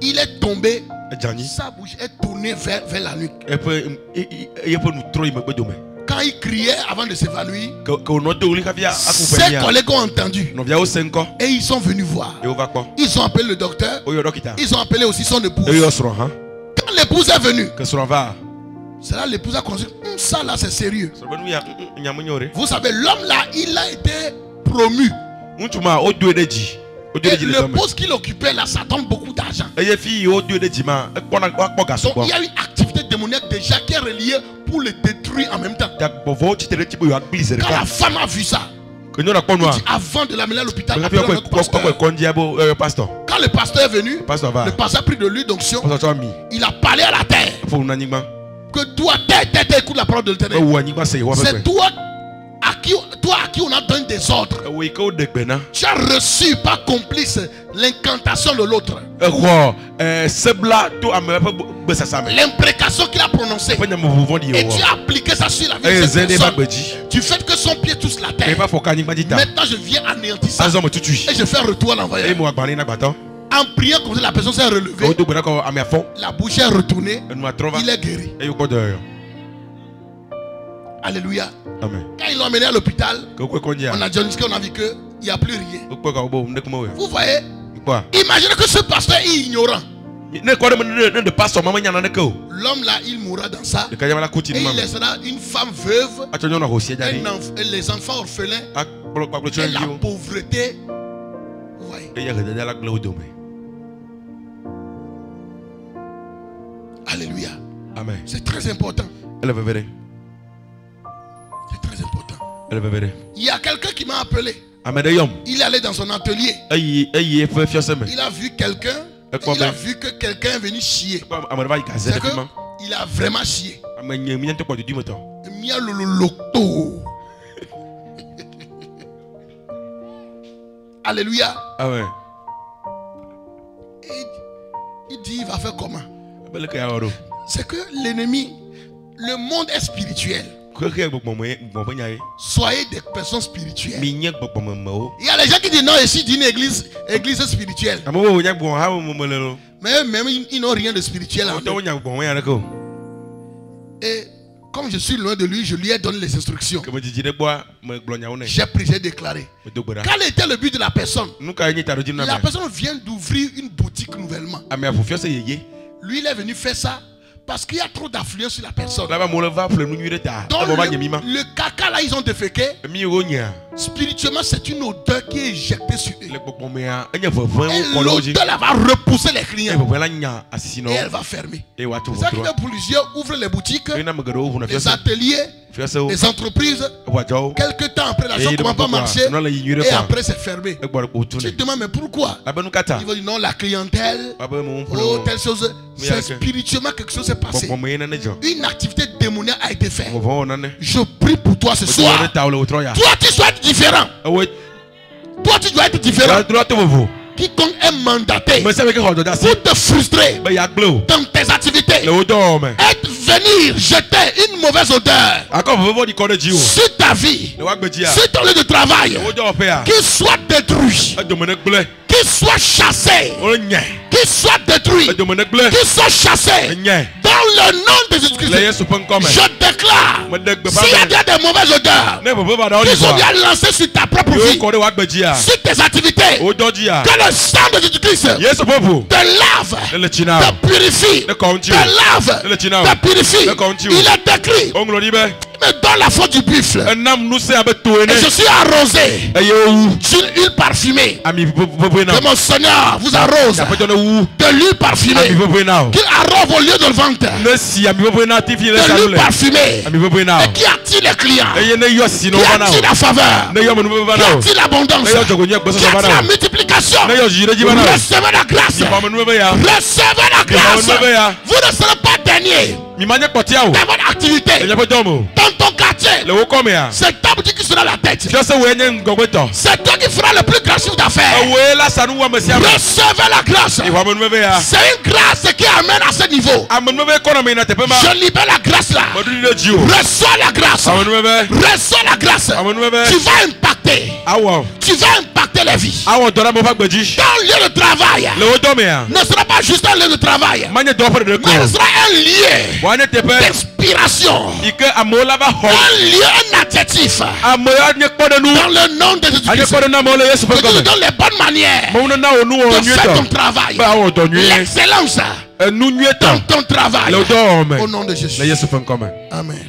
Il est tombé. Sa bouche est tournée vers la nuque. Quand il criait avant de s'évanouir, ses collègues ont entendu. Et ils sont venus voir. Ils ont appelé le docteur. Ils ont appelé aussi son épouse. Quand l'épouse est venue, c'est là l'épouse a constaté, ça là c'est sérieux. Vous savez, l'homme là, il a été promu. Et le poste qu'il occupait là, ça donne beaucoup d'argent. Donc il y a une activité démoniaque déjà qui est reliée pour le détruire en même temps. Quand la femme a vu ça, il dit, avant de l'amener à l'hôpital, quand le pasteur est venu, le pasteur a pris de l'huile d'onction, il a parlé à la terre. Que toi, terre, écoute la parole de l'Éternel. C'est toi à qui on a donné des ordres. Tu as reçu par complice l'incantation de l'autre. L'imprécation qu'il a prononcée. Et tu as appliqué ça sur la vie de cette personne. Du fait que son pied touche la terre. Maintenant je viens anéantir ça. Et je fais retour à l'envoyeur. En priant comme ça, la personne s'est relevée. La bouche est retournée. Il est guéri. Alléluia. Amen. Quand ils l'ont emmené à l'hôpital, on a diagnostiqué, on a vu qu'il n'y a plus rien. Vous voyez? Imaginez que ce pasteur est ignorant. L'homme là, il mourra dans ça. Et il laissera une femme veuve, et les enfants orphelins, et la pauvreté. Vous voyez? Alléluia. Amen. C'est très important. C'est très important. Il y a quelqu'un qui m'a appelé. Il est allé dans son atelier. Il a vu quelqu'un. Il a vu que quelqu'un est venu chier. C'est que il a vraiment chié. Alléluia. Il dit, il va faire comment? C'est que l'ennemi, le monde est spirituel. Soyez des personnes spirituelles. Il y a des gens qui disent non, ici d'une église spirituelle. Mais même ils n'ont rien de spirituel. Et comme je suis loin de lui, je lui ai donné les instructions. J'ai pris, j'ai déclaré. Quel était le but de la personne? La personne vient d'ouvrir une boutique nouvellement. Lui, il est venu faire ça parce qu'il y a trop d'affluence sur la personne. Donc le caca là, ils ont déféqué. Spirituellement, c'est une odeur qui est éjectée sur eux. Et l'odeur là va repousser les clients. Et elle va fermer. C'est ça qui fait plusieurs ouvrent les boutiques, les ateliers, les entreprises. Quelques temps après, la chose ne commence pas à marcher. Et après, c'est fermé. Tu te demandes, mais pourquoi? Ils vont dire non, la clientèle, oh, telle chose. C'est spirituellement quelque chose s'est passé. Une activité démoniaque a été faite. Je prie pour toi ce soir. Toi, tu dois être différent. Toi, tu dois être différent. Quiconque est mandaté pour te frustrer dans tes activités et venir jeter une mauvaise odeur sur ta vie, sur ton lieu de travail, qu'il soit détruit, qu'il soit chassé, qu'il soit détruit, qu'il soit chassé. Dans le nom de Jésus-Christ, je déclare, s'il y a des mauvaises odeurs qui sont bien lancées sur ta propre vie, sur tes activités, que le sang de Jésus-Christ te lave, te purifie, te lave, te purifie. Il est écrit, me donne la faute du buffle. Et je suis arrosé d'une huile parfumée. Que mon Seigneur vous arrose de l'huile parfumée. Qu'il arrose vos lieux de vente. De l'huile parfumée. Et qui attire les clients. Qui attire la faveur. Qui attire l'abondance. Qui attire la multiplication. Recevez la grâce. Recevez la grâce. Vous ne serez pas dernier. Dans votre activité, dans ton quartier, c'est toi qui sera la tête. C'est toi qui fera le plus grand chiffre d'affaires. Recevez la grâce. C'est une grâce qui amène à ce niveau. Je libère la grâce là. Reçois la grâce. Reçois la grâce. Tu vas impacter. Tu vas impacter les vies. Dans le lieu de travail, ne sera pas juste un lieu de travail, mais ce sera un lieu d'inspiration, un lieu, un adjectif. Dans le nom de Jésus-Christ, que tu donnes les bonnes manières de faire ton travail, l'excellence dans ton travail, au nom de Jésus. Amen.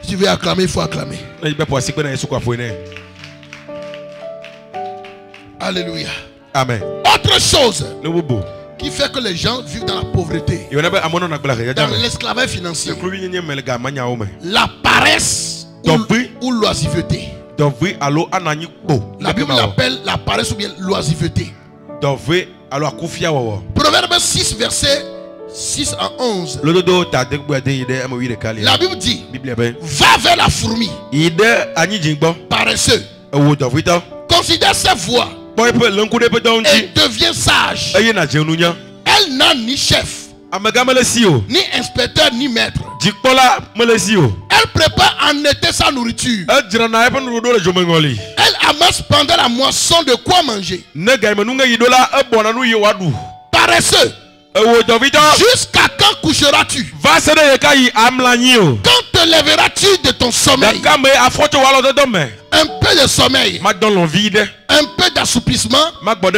Si tu veux acclamer, il faut acclamer. Alléluia. Amen. Autre chose qui fait que les gens vivent dans la pauvreté, dans l'esclavage financier, la paresse ou l'oisiveté. La Bible l'appelle la paresse ou bien l'oisiveté. Proverbe 6 verset 6 à 11. La Bible dit: va vers la fourmi, paresseux, considère ses voies et devient sage. Elle n'a ni chef, ni inspecteur, ni maître. Elle prépare en été sa nourriture. Elle amasse pendant la moisson de quoi manger. Paresseux, jusqu'à quand coucheras-tu? Quand te lèveras-tu de ton sommeil? Un peu de sommeil, un peu d'assouplissement, un peu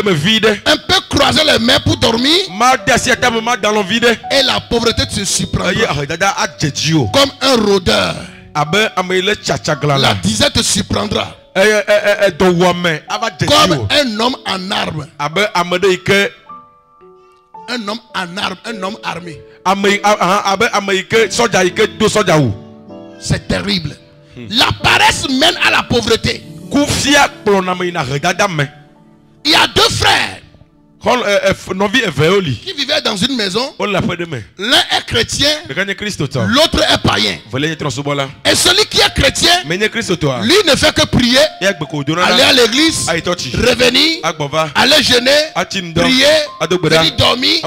croiser les mains pour dormir, et la pauvreté te surprendra comme un rôdeur. La disette te surprendra comme un homme en armes. Un homme en armes, un homme armé. C'est terrible. La paresse mène à la pauvreté. Il y a deux frères qui vivaient dans une maison. L'un est chrétien, l'autre est païen. Et celui qui est chrétien, lui ne fait que prier, aller à l'église, revenir, aller jeûner, prier, venir dormir.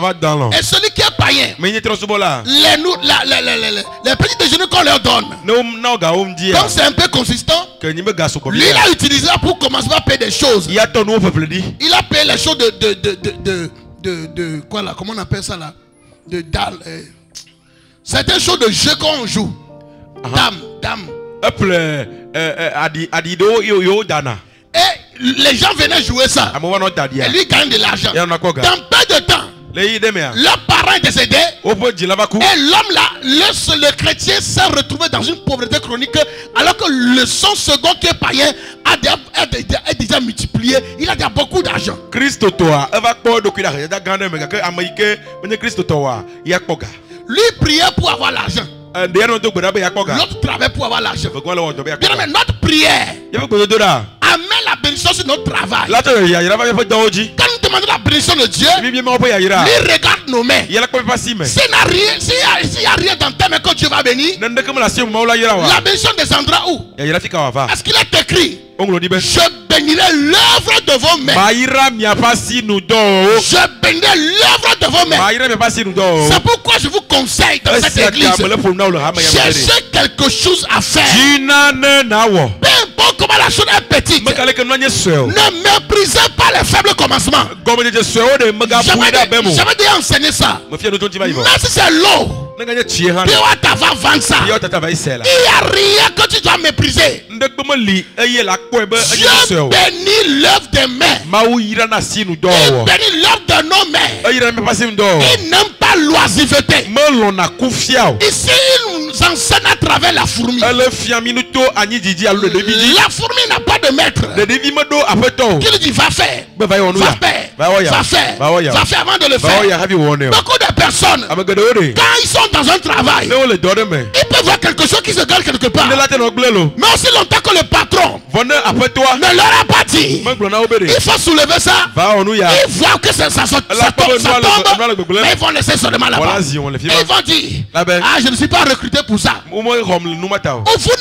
Et celui qui est païen, les petits déjeuners qu'on leur donne, comme c'est un peu consistant, lui il a utilisé ça pour commencer à payer des choses. Il a payé les choses de quoi là, comment on appelle ça là, de dalle, certaines choses de jeu qu'on joue, dame. Et les gens venaient jouer ça, et lui gagne de l'argent. Dans peu de temps, leur parent est décédé, et l'homme là, le chrétien s'est retrouvé dans une pauvreté chronique, alors que le son second qui est païen est déjà multiplié. Il a déjà beaucoup d'argent. Lui priait pour avoir l'argent, l'autre travaille pour avoir l'argent. Bien, mais notre prière amène la bénédiction sur notre travail. Quand nous demandons la bénédiction de Dieu, lui regarde nos mains. S'il n'y a rien dans tes mains que Dieu va bénir, la bénédiction descendra où? Est-ce qu'il est écrit: je bénirai l'œuvre de vos mains? Je bénirai l'œuvre de vos mains. C'est pourquoi je vous conseille dans cette église, cherchez quelque chose à faire. Peu importe comment la chose est petite, ne méprisez pas les faibles commencements. J'avais déjà enseigné ça. Même si c'est l'eau, il n'y a rien que tu dois mépriser. Dieu bénit l'œuvre des mains. Il bénit l'œuvre de nos mains. Il n'aime pas l'oisiveté. Ici, il nous enseignent à travers la fourmi. La fourmi n'a pas de maître. Qui lui dit va faire. Va faire avant de le faire. Beaucoup de personnes, quand ils sont dans un travail, ils peuvent voir quelque chose qui se gagne quelque part. Mais aussi longtemps que le patron ne leur a pas dit, il faut soulever ça. Ils voient que ça tombe. Mais ils vont laisser seulement là-bas. Ils vont dire, ah, je ne suis pas recruté pour ça. Vous ne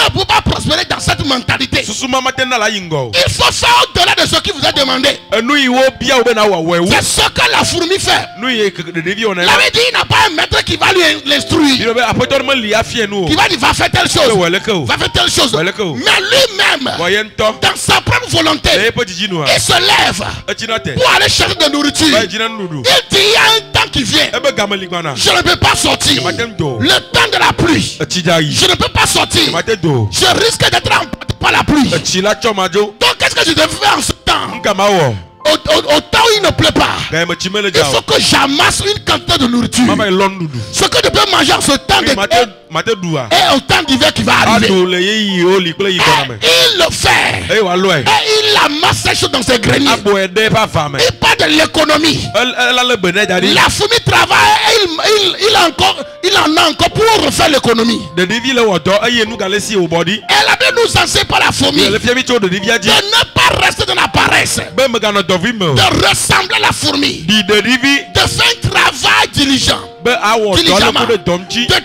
pouvez pas prospérer dans cette mentalité. Il faut faire au-delà de ce qui vous est demandé. C'est ce que la fourmi fait. Il avait dit, il n'a pas un maître qui va lui l'instruire. Qui va dire, va faire telle chose. Va faire telle chose. Mais lui-même, dans sa propre volonté, il se lève pour aller chercher de nourriture. Il dit, il y a un temps qui vient. Je ne peux pas sortir. Le temps de la pluie. Je ne peux pas sortir. Je risque d'être emporté par la pluie. Donc qu'est-ce que je devais faire en ce temps? Au temps où il ne pleut pas, il faut que j'amasse une quantité de nourriture. Ce que je peux manger en ce temps et au temps d'hiver qui va arriver. Et il le fait. Et il amasse ces choses dans ses greniers. Et pas de l'économie. La fourmi travaille et il en a encore pour refaire l'économie. Elle a bien nous enseigner par la fourmi de ne pas rester dans la paresse. De ressembler à la fourmi. De faire un travail diligent. De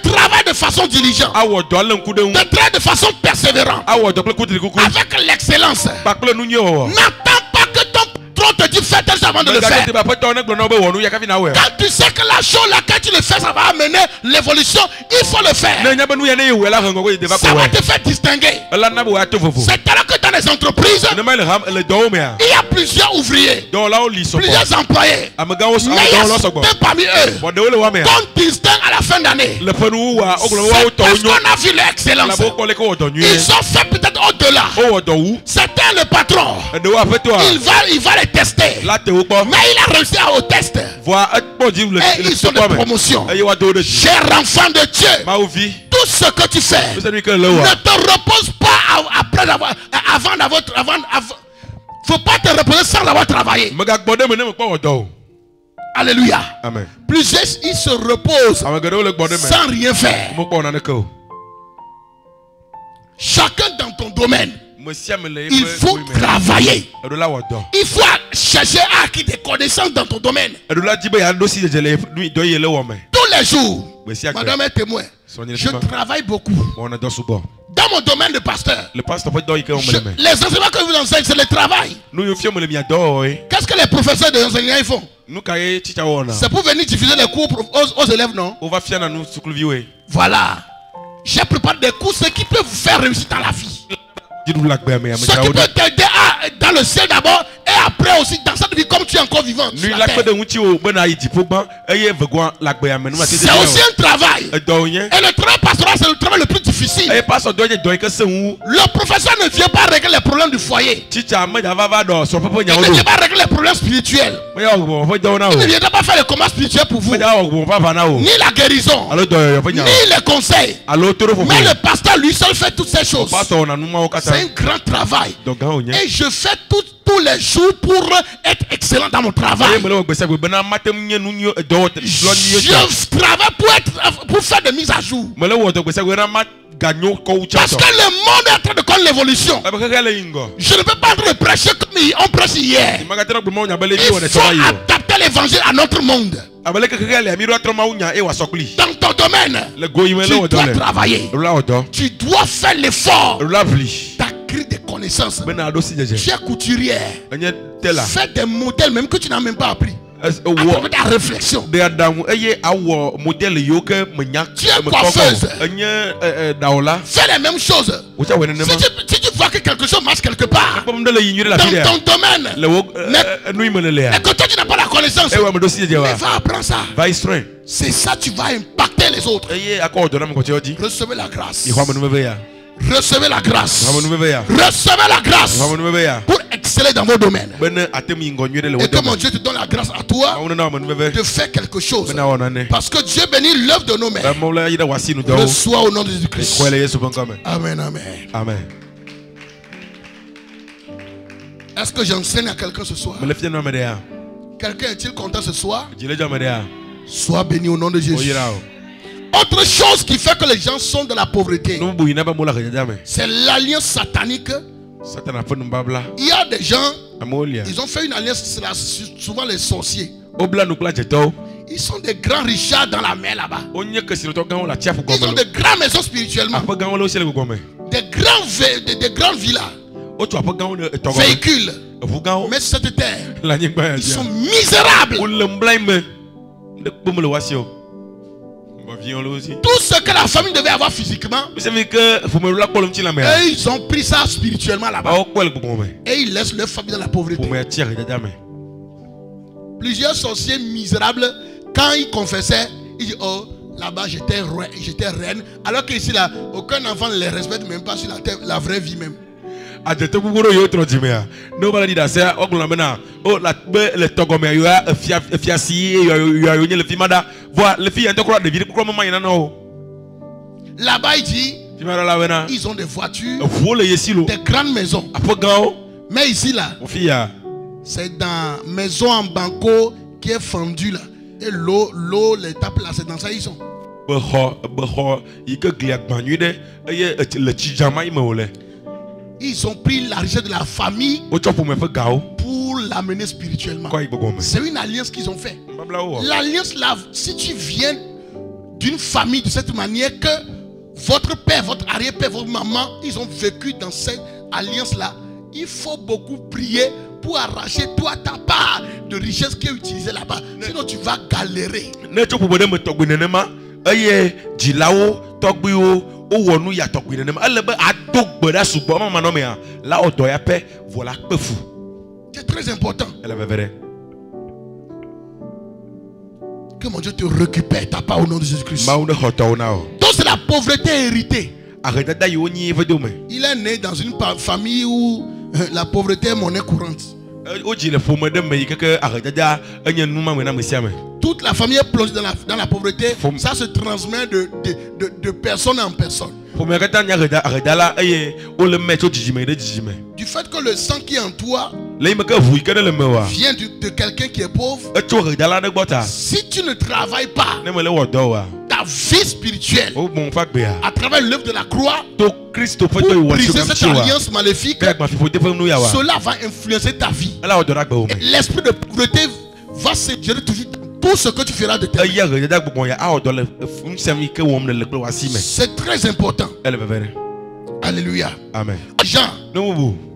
travailler de façon diligente. De travailler de façon persévérante. Avec l'excellence. N'attends pas que ton patron te dit fais tel chose avant de le faire. Quand tu sais que la chose laquelle tu le fais, ça va amener l'évolution, il faut le faire. Ça va te faire distinguer. C'est alors que dans les entreprises, il y a plusieurs ouvriers, plusieurs employés. Mais il y a certains parmi eux qu'on distingue à la fin d'année. C'est parce qu'on a vu leur excellence. Ils ont fait peut-être au-delà. Certains, le patron, il va les tester. Mais il a réussi au test. Et ils sont de promotion. Cher enfant de Dieu, tout ce que tu fais ne te repose pas après avoir, avant d'avoir, faut pas te reposer sans avoir travaillé. Alléluia. Amen. Plusieurs ils se reposent sans rien faire. Chacun dans ton domaine. Il faut travailler. Il faut chercher à acquérir des connaissances dans ton domaine. Tous les jours, madame est témoin. Je travaille beaucoup. Dans mon domaine de pasteur, les enseignements que vous enseignez, c'est le travail. Qu'est-ce que les professeurs de enseignants ils font? C'est pour venir diffuser les cours aux élèves, non? Voilà. J'ai préparé des cours, ce qui peut vous faire réussir dans la vie. Ce qui peut t'aider dans le ciel d'abord et après aussi dans cette vie comme tu es encore vivant. C'est aussi un travail. Et le travail pastoral, c'est le travail le plus difficile. Le professeur ne vient pas régler les problèmes du foyer. Il ne vient pas régler les problèmes spirituels. Il ne vient pas faire le combat spirituel pour vous. Ni la guérison, ni les conseils. Mais le pasteur lui seul fait toutes ces choses. C'est un grand travail. Et je fais tous les jours pour être excellent dans mon travail. Je travaille pour faire des mises à jour. Parce que le monde est en train de connaître l'évolution. Je ne peux pas te prêcher comme on prêche hier. Il faut adapter l'évangile à notre monde. Dans ton domaine, tu dois travailler. Tu dois faire l'effort d'acquérir des connaissances. Tu es couturière. Fais des modèles même que tu n'as même pas appris. Après ta réflexion. Tu es coiffeuse. Fais les mêmes choses. Si tu vois que quelque chose marche quelque part dans ton domaine et que toi tu n'as pas la connaissance, va apprendre ça. C'est ça, tu vas impacter les autres. Recevez la grâce. Recevez la grâce. Recevez la grâce pour exceller dans vos domaines. Et que mon Dieu te donne la grâce à toi de faire quelque chose. Parce que Dieu bénit l'œuvre de nos mains. Reçois au nom de Jésus-Christ. Amen, amen. Amen. Est-ce que j'enseigne à quelqu'un ce soir? Quelqu'un est-il content ce soir? Sois béni au nom de Jésus. Autre chose qui fait que les gens sont dans la pauvreté, c'est l'alliance satanique. Il y a des gens, ils ont fait une alliance, c'est souvent les sorciers. Ils sont des grands richards dans la mer là-bas. Ils ont des grandes maisons spirituellement. Des grandes villas. Véhicules. Mais cette terre, ils sont misérables. Tout ce que la famille devait avoir physiquement, et ils ont pris ça spirituellement là-bas. Et ils laissent leur famille dans la pauvreté. Plusieurs sorciers misérables, quand ils confessaient, ils disent: oh, là-bas j'étais reine. Alors qu'ici là, aucun enfant ne les respecte même pas sur la terre, la vraie vie même. Oh, là-bas il dit ils ont des voitures, des grandes maisons. Mais ici là, c'est dans maison en banco qui est fendue là. Et l'eau, les tapes là, c'est dans ça ils sont. Ils ont pris la richesse de la famille pour l'amener spirituellement. C'est une alliance qu'ils ont fait. L'alliance là, si tu viens d'une famille de cette manière que votre père, votre arrière-père, votre maman, ils ont vécu dans cette alliance là, il faut beaucoup prier pour arracher toi ta part de richesse qui est utilisée là-bas. Sinon tu vas galérer. C'est très important que mon Dieu te récupère ta part au nom de Jésus-Christ. Donc c'est la pauvreté héritée. Il est né dans une famille où la pauvreté est monnaie courante. Toute la famille est plongée dans la pauvreté. Ça se transmet de personne en personne. Du fait que le sang qui est en toi vient de quelqu'un qui est pauvre. Si tu ne travailles pas ta vie spirituelle à travers l'œuvre de la croix pour briser cette alliance maléfique, cela va influencer ta vie. L'esprit de pauvreté va se gérer toujours dans tout ce que tu feras de ta vie. C'est très important. Alléluia. Amen. Jean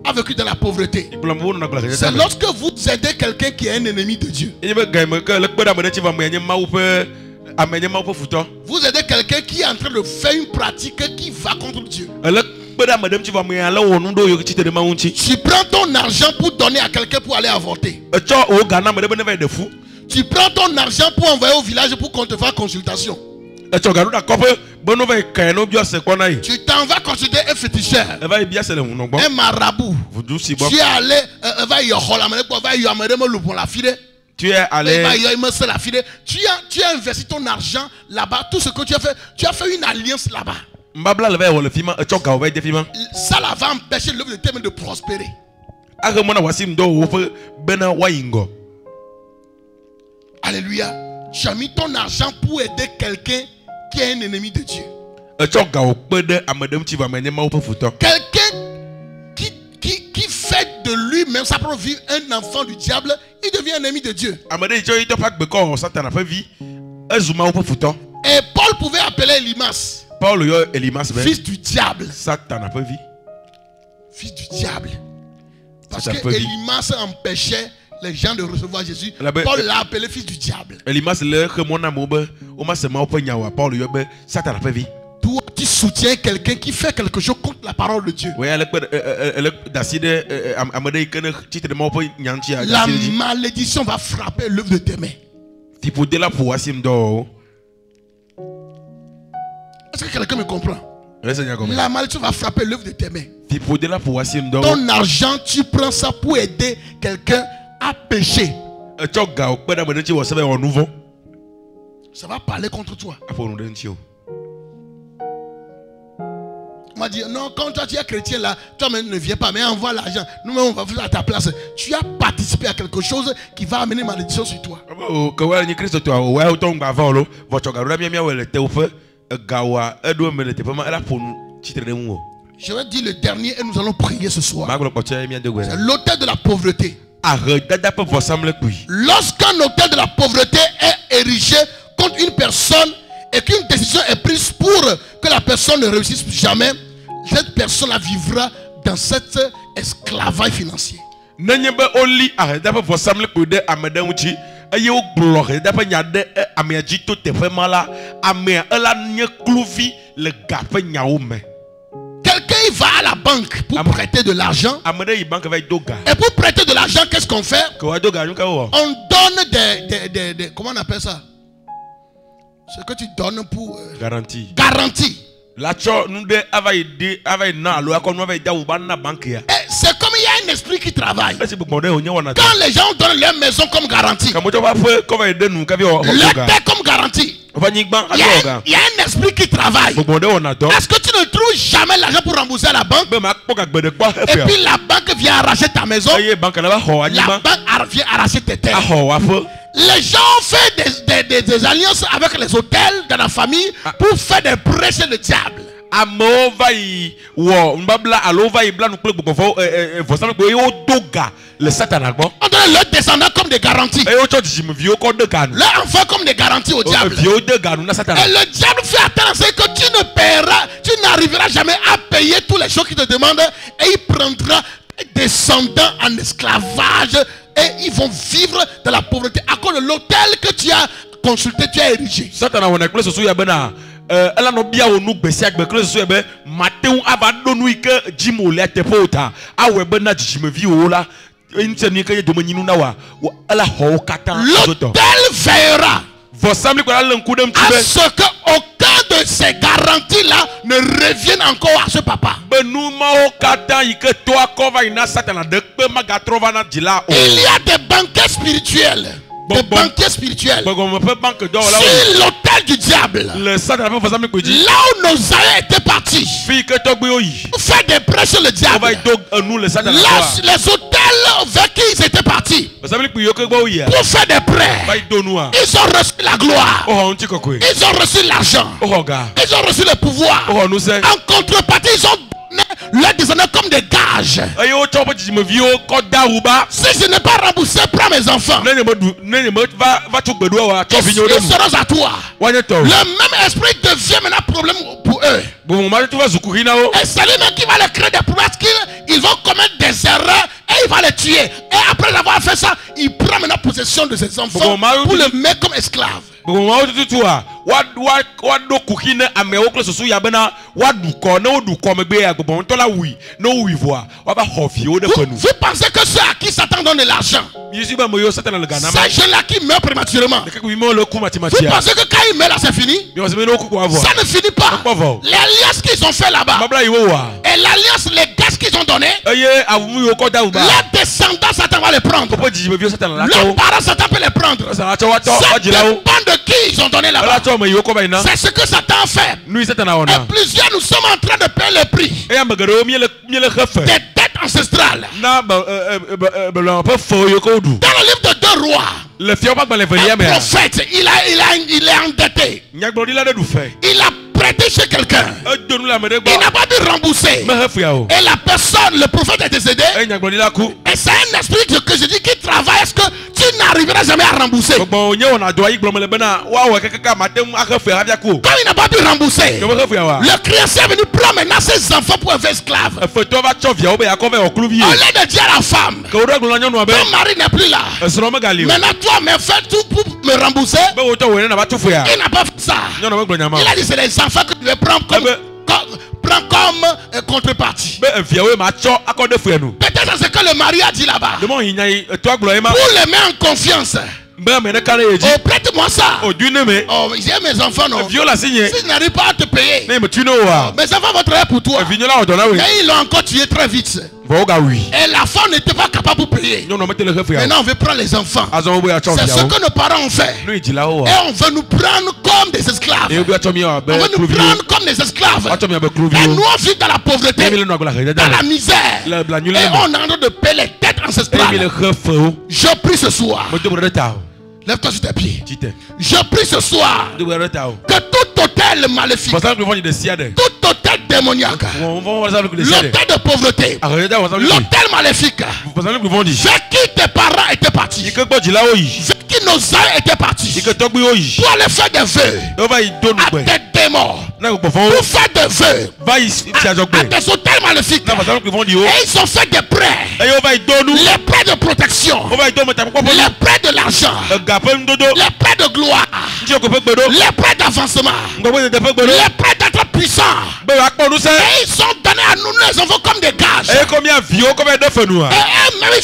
a vécu dans la pauvreté. C'est lorsque vous aidez quelqu'un qui est un ennemi de Dieu. Vous aidez quelqu'un qui est en train de faire une pratique qui va contre Dieu. Tu prends ton argent pour donner à quelqu'un pour aller avorter. Tu prends ton argent pour envoyer au village pour qu'on te fasse consultation. Tu t'en vas consulter un féticheur, un marabout. Tu es allé, tu es allé, tu as investi ton argent là-bas. Tout ce que tu as fait une alliance là-bas. Ça là va empêcher l'œuvre de tes mains de prospérer. Alléluia. Tu as mis ton argent pour aider quelqu'un qui est un ennemi de Dieu. Quelqu'un qui fait de lui-même sa propre vie un enfant du diable, il devient un ennemi de Dieu. Et Paul pouvait appeler Elimas fils du diable. Fils du diable. Parce que Elimas empêchait les gens de recevoir Jésus. Paul l'a appelé fils du diable. Toi, tu soutiens quelqu'un qui fait quelque chose contre la parole de Dieu. La malédiction va frapper l'œuvre de tes mains. Est-ce que quelqu'un me comprend? La malédiction va frapper l'œuvre de tes mains. Ton argent, tu prends ça pour aider quelqu'un à pécher. Ça va parler contre toi. On m'a dit, non, quand toi tu es chrétien là, toi-même ne viens pas, mais envoie l'argent. Nous-mêmes on va faire à ta place. Tu as participé à quelque chose qui va amener malédiction sur toi. Je vais dire le dernier et nous allons prier ce soir. C'est l'autel de la pauvreté. Lorsqu'un autel de la pauvreté est érigé contre une personne et qu'une décision est prise pour que la personne ne réussisse plus jamais, cette personne-là vivra dans cet esclavage financier. Quelqu'un va à la banque pour prêter de l'argent. Et pour prêter de l'argent, qu'est-ce qu'on fait? On donne des comment on appelle ça? Ce que tu donnes pour garantie. C'est comme il y a un esprit qui travaille. Quand les gens donnent leur maison comme garantie, leur terre comme garantie, il y a un esprit qui travaille. Est-ce que tu ne trouves jamais l'argent pour rembourser à la banque? Et puis la banque vient arracher ta maison. La banque vient arracher tes terres. Les gens ont fait des alliances avec les hôtels dans la famille pour faire des prêts chez le diable. On donne leurs descendants comme des garanties. Leurs enfants comme des garanties au diable. Et le diable fait attention que tu ne paieras, tu n'arriveras jamais à payer tous les choses qu'il te demande. Et il prendra des descendants en esclavage. Et ils vont vivre dans la pauvreté à cause de l'hôtel que tu as consulté, tu as érigé. L'hôtel veillera à ce qu'aucun de ces garanties-là ne revienne encore à ce papa. Il y a des banquiers spirituels. Des banquiers spirituels. C'est l'hôtel du diable. Là où nos aïeux étaient partis pour faire des prêts sur le diable. Là, les hôtels vers qui ils étaient partis pour faire des prêts, ils ont reçu la gloire. Ils ont reçu l'argent. Ils ont reçu le pouvoir. En contrepartie, ils ont leur descendants comme des gages. Si je n'ai pas remboursé, prends mes enfants. Ils seront à toi. Le même esprit devient maintenant problème pour eux. Et c'est lui-même qui va leur créer des problèmes. Ils vont commettre des erreurs et il va les tuer. Et après avoir fait ça, il prend maintenant possession de ses enfants pour les mettre comme esclaves. Vous pensez que ceux à qui Satan donne de l'argent, ces gens-là qui meurent prématurément, vous pensez que quand ils meurent là c'est fini? Ça ne finit pas. L'alliance qu'ils ont fait là-bas et l'alliance, les gaz qu'ils ont donné, leurs descendants Satan va les prendre. Leurs parents Satan peut les prendre. Ça dépend de qui ils ont donné là-bas. C'est ce que Satan fait. Et plusieurs nous sommes en train de payer le prix des dettes ancestrales. Dans le livre de 2 Rois, un prophète, il est endetté. Il a prêté chez quelqu'un. Il n'a pas pu rembourser. Et la personne, le prophète est décédé. Et c'est un esprit que je dis qui travaille. Est-ce que tu n'arriveras jamais à rembourser? Quand il n'a pas pu rembourser, le créancier est venu prendre maintenant ses enfants pour faire esclaves. Au lieu de dire à la femme, ton mari n'est plus là. Maintenant toi, mais fais tout pour me rembourser. Il n'a pas fait ça. Il a dit c'est les enfants que tu veux prendre comme contrepartie. Peut-être c'est ce que le mari a dit là-bas. Pour les mettre en confiance. Oh, prête-moi ça. Oh, j'ai mes enfants, non. Si je n'arrive pas à te payer, mes enfants vont travailler pour toi. Mais ils l'ont encore tué très vite. Et la femme n'était pas capable de payer. Maintenant, on veut prendre les enfants. C'est ce que nos parents ont fait. Et on veut nous prendre comme des esclaves. On veut nous prendre comme des esclaves. Et nous, on vit dans la pauvreté, dans la misère. Et on est en train de payer les têtes ancestrales. Je prie ce soir. Lève-toi sur tes pieds. Je prie ce soir que tout hôtel maléfique, tout hôtel démoniaque, l'hôtel de pauvreté, l'hôtel maléfique, vers qui tes parents étaient partis, vers qui nos aïeux étaient partis, pour aller faire des vœux à tes démons, pour faire des vœux à tes hôtels maléfiques. Et ils ont fait des prêts, les prêts de protection, les prêts de l'argent, les prêts de gloire, les prêts d'avancement, les prêts d'être puissant. Et ils sont donnés à nous, les enfants, comme des gages. Et eux-mêmes, ils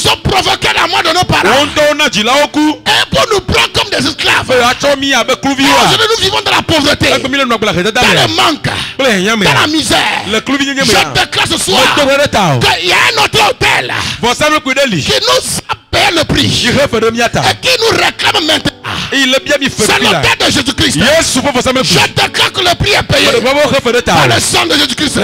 ont provoqué la mort de nos parents. Et pour nous prendre comme des esclaves. Aujourd'hui, nous vivons dans la pauvreté, dans le manque, dans la misère. Je déclare ce soir qu'il y a un autre hôtel qui nous a payé le prix et qui nous réclame maintenant. C'est l'hôtel de Jésus-Christ. Je déclare que le prix est payé par le sang de Jésus-Christ. Le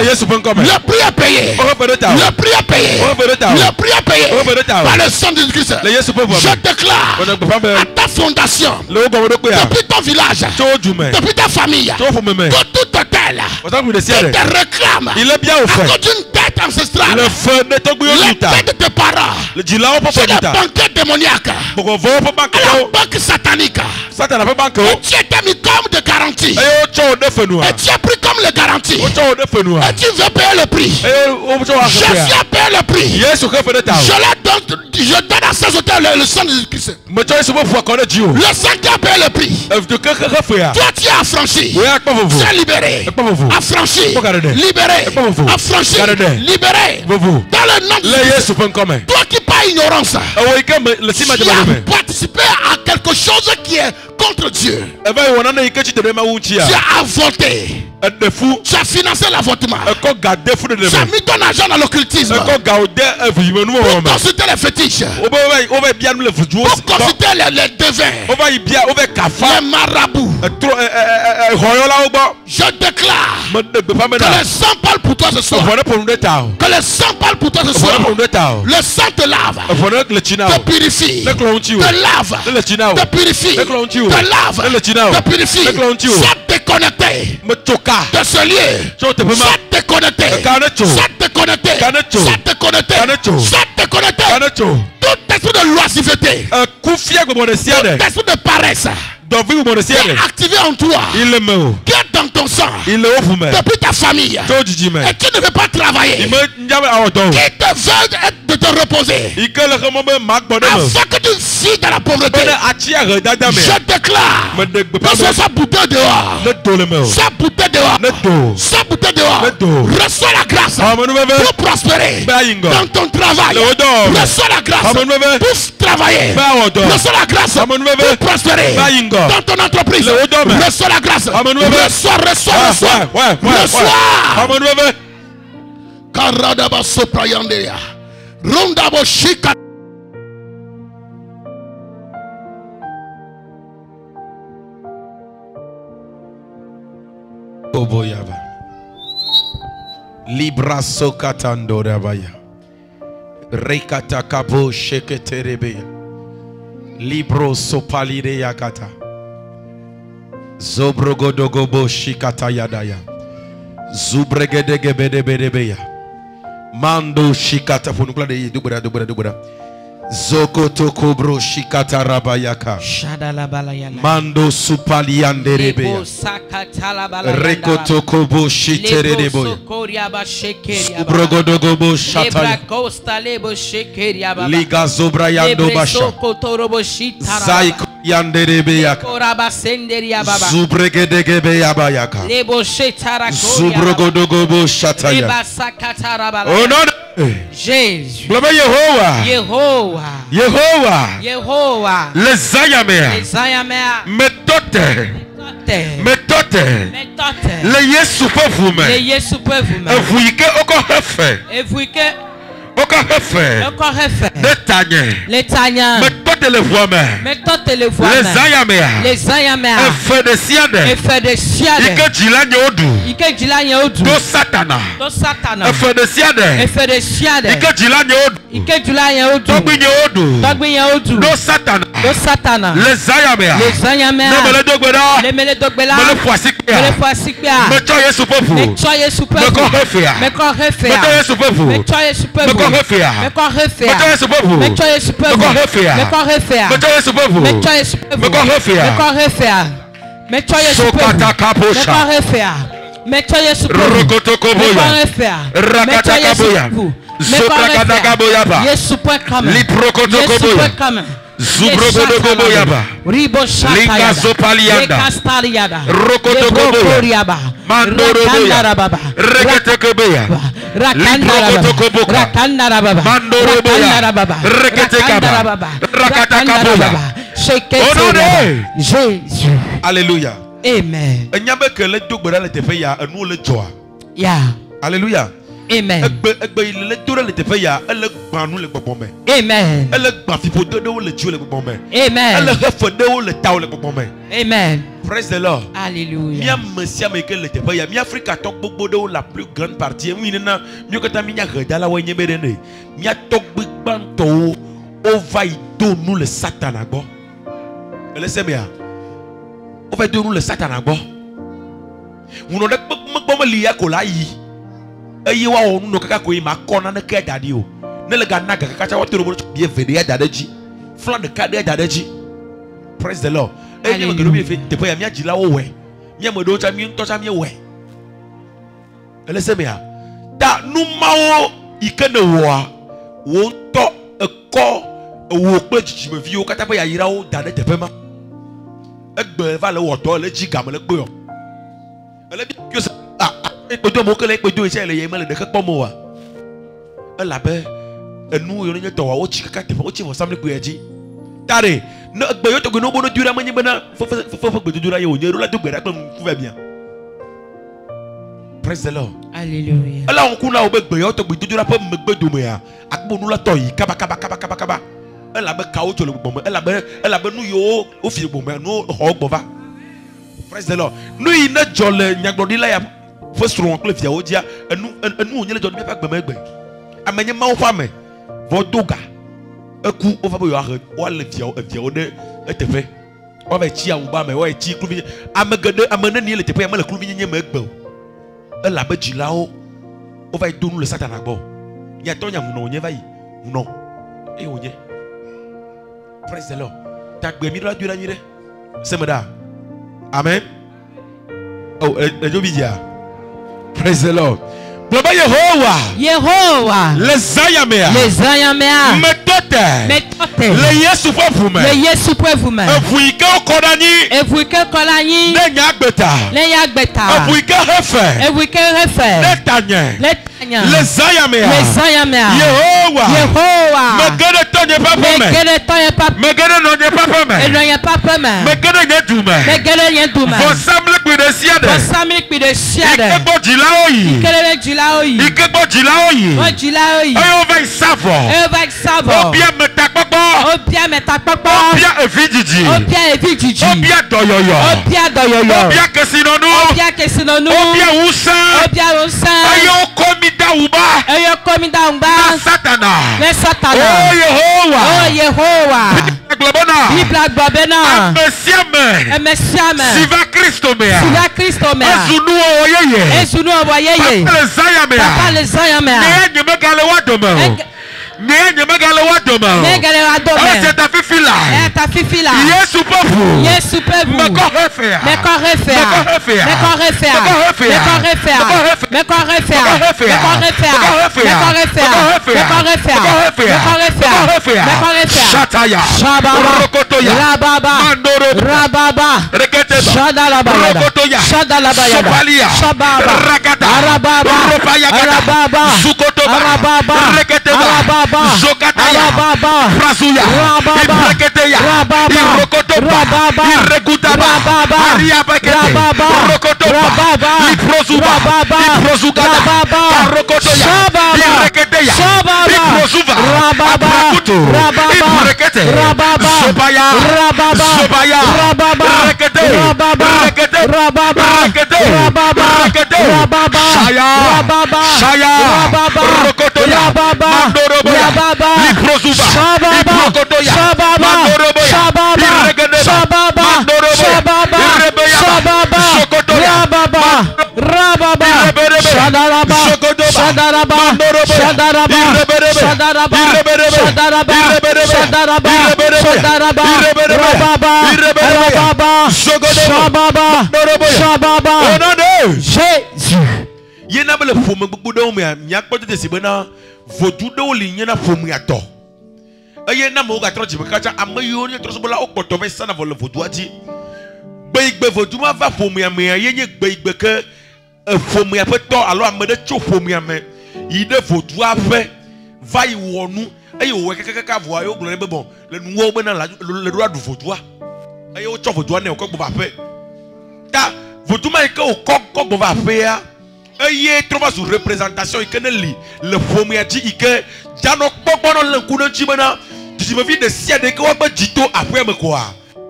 prix est payé. Le prix est payé. Le prix est payé par le sang de Jésus-Christ. Je déclare à ta fondation, depuis ton village, depuis ta famille, que tout hôtel qui te réclame à cause d'une tête ancestrale, la tête de tes parents, c'est des banquets démoniaques, à la banque satanique. Et tu étais mis comme de garantie. Et tu as pris comme les garanties. Et tu veux payer le prix. Je viens payer le prix. Je donne à ces hôtels le sang de Jésus-Christ. Le sang qui a payé le prix. Toi tu es affranchi. Tu es libéré. Affranchi. Libéré. Affranchi. Libéré. Dans le nom de Jésus. Toi qui par ignorance, tu as participé à quelque chose qui est contre Dieu. Tu as avorté. Tu as financé l'avortement. Tu as mis ton argent dans l'occultisme. Pour consulter les fétiches. Pour consulter les devins. Les marabouts. Je déclare que le sang parle pour toi ce soir. Que le sang parle pour toi ce soir. Le sang te lave. Te purifie. Te lave. Te purifie. Te lave. Te purifie. Sois déconnecté de ce lieu. Sois déconnecté. Sois déconnecté. Sois déconnecté. Sois déconnecté. Tout esprit de loisiveté. Tout esprit de paresse qui est activé en toi, qui est dans ton sang, depuis ta famille, et qui ne veut pas travailler, qui te veut de te reposer, afin que tu vis dans la pauvreté. Je déclare que ce soit bouté dehors, soit bouté dehors, soit bouté dehors. Reçois la grâce pour prospérer dans ton travail. Reçois la grâce pour travailler. Reçois la grâce pour prospérer dans ton entreprise. Reçois la grâce. Reçois. Karadaba soprayandea. Rondabo shika. Oboyaba. Libra sokatando rabaya. Rekata kabo sheketerebe. Libro sopalire yakata. Zobrogodogobo shikata yadaya. Zubregedegebedebedebeya. Mando shikata funukla de dubura. Zokoto kobro shikata rabayaka. Mando supalianderebeya. Rekoto kobo shitereboya. Zubrogodogobo shataya. Liga zobrayando basha. Zaiko Yanderebe yak. Koraba senderia baba. Zubregedegebe yabayaka. Lebo shetara koya. Zubrogodogobo shataya. Leba sakatara baba. Oh non. Jésus. Gloire Yehovah. Yehovah. Yehovah. Yehovah. Les ayamea. Les ayamea. Méthode. Méthode. Le Yesu pevume. Le Yesu pevume. Evuike oko hefe. Evuike. Oko hefe. Oko hefe. Detanye. Letanya. Méthode le voime. Méthode le voime. Les ayamea. Les ayamea. Efe de siade. Efe de siade. Ike jilanye odu. Ike jilanye odu. Do satana. Do satana. Efe de siade. Efe de siade. Ike jilanye odu. Ike jilanye odu. Dogbinye odu. Dogbinye odu. Do satana. Do satana. Les ayamea. Les ayamea. Nemele dogbeda. Nemele dogbela. Mele fuasikpea. Mele fuasikpea. Mecho Yesu pevu. Mecho Yesu pevu. Meko hefea. Meko hefea. Mecho Yesu pevu. Mecho Yesu pevu. Meko hefea. Meko hefea. Mecho Yesu pevu. Mecho Yesu pevu. Meko hefea. Meko hefea. Mecho Yesu pevu. Mecho Yesu pevu. Meko hefea. Meko hefea. Mecho Yesu pevu. Sokata kaposha. Meko hefea. Mecho Yesu pevu. Rokotokoboya. Meko hefea. Rakata kaboya. Zoprakata kaboyaba. Yesu point kama. Liprokotokoboya. Yesu point kama. Zubrogodogoboyaba. Ribo shatayaba. Lika zopalianda. Lekastariada. Rokotokoboya. Mandoroboya. Reketekoboya. Liprokotokoboka. Rakandarababa. Mandoroboya. Reketekaba. Rakatakaboya. Jésus. Alléluia. Amen. Yeah. Alléluia. Amen. Amen. Amen. Amen. Praise the Lord. Alléluia. La plus grande partie. Nous le Satan à bord. Laissez-moi. On va donner le Satan à bord. Vous n'avez pas lié à Kolaï. Et vous avez un kaka ko ima kona na ka dadi o. Ne le gana ka ka cha wa toro bien vede ya dadaji. Flan de ka de dadaji. Praise the Lord. E mi ngelo bi fe te pa ya mi ajila wo we. Mi mo do cha mi nto cha mi we. Laissez-moi. Da nu mawo ikene wo wo nto eko wo pe chichi me fi o kata pa ya yira o dade te pe ma. Egbe va le wo to le ji gam le gbe o. Ele bi ki o Epojo mo kele epojo ise le yema le de kpo mo wa. Elabe enu yo nye to wa o chi kaka te o chi fo samle pe eji. Tare no gbe yo to go no bo no dura manyi bana fo gbe dura yo nye ro la do gbe da pe ku va bien. Praise the Lord. Alléluia. Ala on ku na o be gbe yo to gbe dura pe me gbe do me ya. Akpo nu la to yi kaba. Elabe ka o to le gbo mo. Elabe nu yo o fi gbo mo no ho gbo va. Praise the Lord. Nu yi na jole nyagbodila ya first round club ya odia enu onyele jodi mepa gbemegbe amenye ma ofa me vodoga eku ofa bo yo ahe wa le via ode etefe o ba chi awu ba me o chi klubi amegede amene ni le tepe ya me le klubi nyenye megbe e la be jilao o va donu le Satan agbo ya to nya muno onye vai muno e onye. Praise the Lord. Ta gbe mi do adura nyire semeda. Amen. Oh ejobidia. Praise the Lord. Gloire Yehovah. Les ayamea. Méthode. Le Yesu pevume. Evuike okodani. Ne nyagbeta. Evuike hefe. Netanye. Les ayamea. Yehovah. Megede tonye papome. Megede nonye papome. Megede nyedume. Vosamle kwide siade. Ikebo jilaoyi. Ikebo jilaoyi. Oyo vai savo. Obia metakpokpo. Obia evidiji. Obia doyoyo. Obia kesinonu. Obia usa. Oyo komida uba. Na Satana. Oh Yehovah. Bibla globena. Emesiame. Siva Kristo mea. Ezunu oyeye. Papa le zayamea. Nye magale wadoma. Negale wadoma. C'est ta fifila. Ta fifila. Yesu pevu. Yesu pevu. Me correfea. Me correfea. Me correfea. Me correfea. Me correfea. Me correfea. Me correfea. Me correfea. Me correfea. Shataya. Shababa. Rokotoya. Rababa. Mandoro. Rababa. Reketeba. Shadalabaya. Rokotoya. Shadalabaya. Sopalia. Shababa. Rakata. Arababa. Arababa. Sukotoba. Arababa. Reketeba. Arababa. Zokataya. Arababa. Frasuya. Rababa. Ibreketeya. Rababa. Irokotoba. Rababa. Irekutaba. Rababa. Ariabekete. Rababa. Rokotoba. Rababa. Iprosuba. Rababa. Iprosukada. Rababa. Rokotoya. Shababa. Ireketeya. Shababa. Iprosuba. Rababa. Abrakutu. Rababa. Ibrekete. Rababa. Sobaya. Rababa. Sobaya. Rababa. Rekete. Rababa. Rekete. Rababa. Rekete. Rababa. Rekete. Rababa. Shaya. Rababa. Shaya. Rababa. Rokotoya. Rababa. Mandoroboya. Rababa. Liprosuba. Shababa. Iprokotoya. Shababa. Mandoroboya. Shababa. Iregeneba. Shababa. Mandoroboya. Shababa. Irebeya. Shababa. Sokotoya. Rababa. Rababa. Ireberebe. Shadaraba. Sokotoba. Shadaraba. Mandoroboya. Shadaraba. Ireberebe. Shadaraba. Ireberebe. Shadaraba. Ireberebe. Shadaraba. Ireberebe. Shadaraba. Ireberebe. Rababa. Ireberebe. Rababa. Sokotoba. Shababa. Mandoroboya. Shababa. Oh non non. Jésus. Yena bele fome gbogbo de me nya kpɔtɔ de sibe na vodu de wo li nyena fome atɔ eye na mo ga trɔ jibe kacha ame yiwo nye trɔ sobola o kpɔtɔ be sana vɔ le vodua dzi gbeigbe vodu ma va fomea me ye nye gbeigbe ke fomea ƒe tɔ alo ame de tso fomea me yi de vodua ƒe va yi wɔ nu eye wo kekeka voa ye wo gblɔ ne be bon le nuwo be na le do aɖu vodua eye wo tsɔ vodua ne wo kɔ gbɔ va ƒe ta vodu ma yi ke wo kɔ gbɔ va ƒea eye trova zu représentation ike ne li le ƒomea dzi ike dzanɔ kpɔkpɔ nɔ le ŋku ɖe ŋuti bena dzidzimevi ɖe sia ɖe ke woagbe dzito aƒea me koa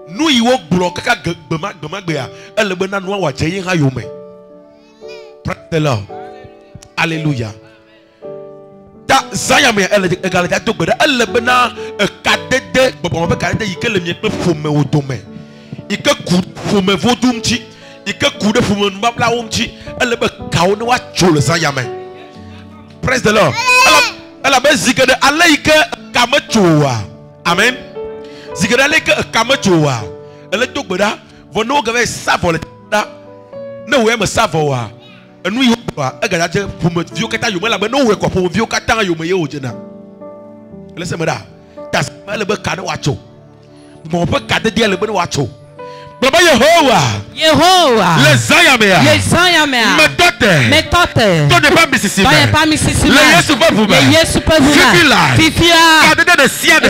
nu yi wo gblɔ kaka gbemagbea ele bena nua wòadze ye hã yome. Praise the Lord. Alléluia. Ta zaya me ele egale ta do gbe ɖe ele bena ekadede gbɔgbɔme ƒe kadede yi ke le mie kple ƒomewo dome yi ke ku ƒomevodu ŋuti yi ke ku ɖe ƒome nubablawo ŋuti ele be kawo ne woatso le zaya me. Praise the Lord. Ela be zi geɖe ale yi ke ka me tso oa. Amen. Zi geɖe ale yi ke ka me tso oa. Ele do gbe ɖa vɔ ne wo ge va sa vɔ le ɖa ne wo me sa vɔ oa enu yi wo gblɔa egada dze ƒomeviwo katã yome elabe ne wo kɔ ƒomeviwo katã yome ye wo dzena. Ele se me ɖa ta ele be ka ne woatso mɔ ƒe kadede ele be ne woatso. Baba Yehowa. Le Zaya mea. Metote. Toi n'es pas Mississippi. Le Yesu pevu me. Fifila. Kadede de siade.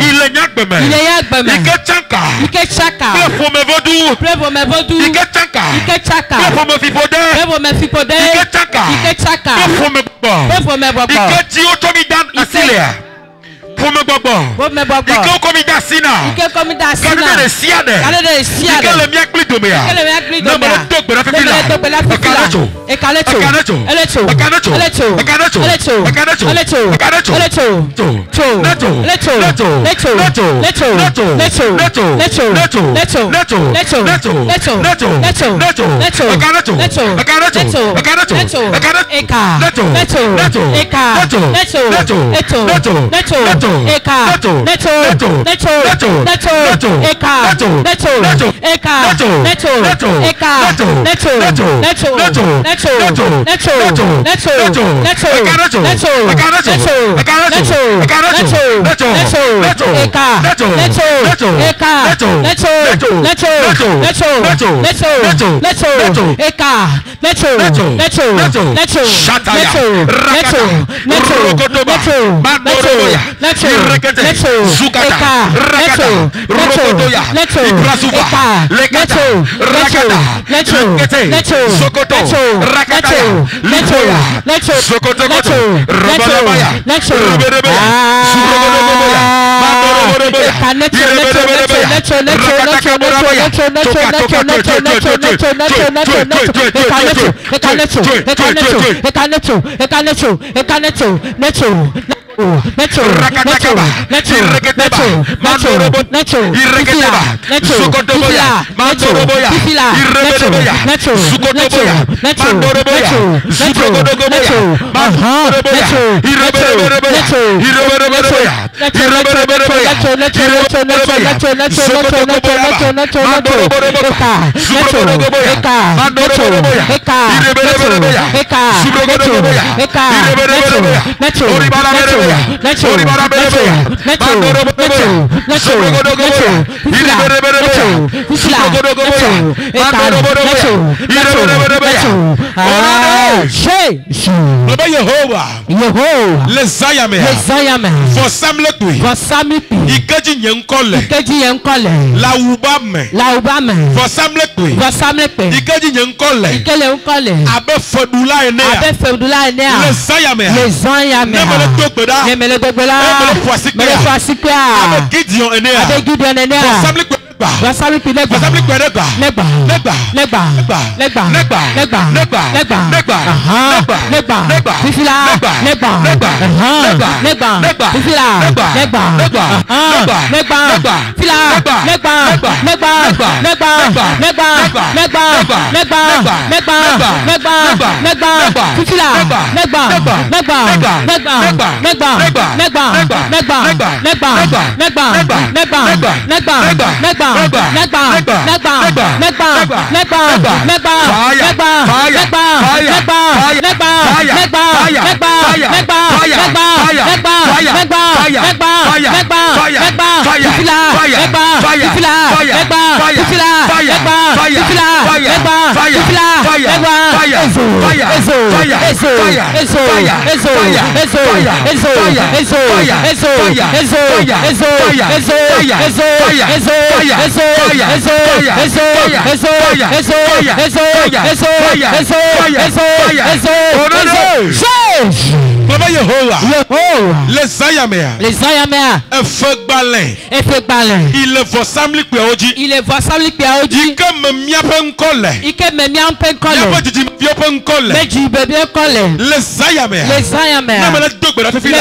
Il est nyakbeme. Ike chanka. Ple fome vodu. Ike chanka. Ple fome fipode. Ike chanka. Ple fome bobo. Ike ti otomi dan asilia. Fome bobo. Ike okomi da sina. Kadede de siade. Ike le miakpli domea. Ne me le dogbe na fifila. Ekalecho. les Zayame for Samle Ikeji Nyenkole la Ubame for Samle Ikeji Nyenkole abe Fodula ene les Zayame nemele dogbeda nemele foasikwa abe Gideon ene for Samle Vasami Pinegba les Zayamea il est for Samle Kweoji ike me miape nkole les Zayamea nemele dogbeda fifila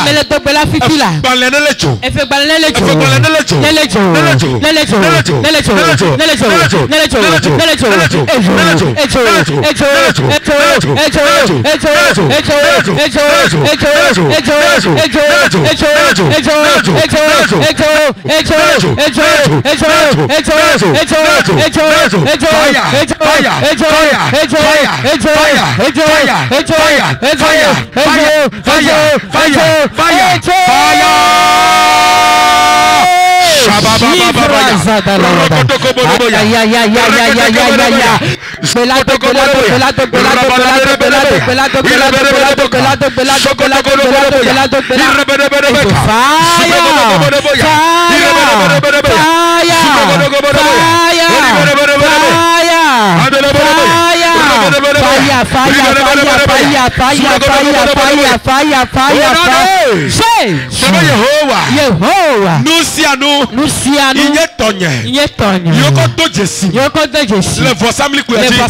le for Samle Kweoji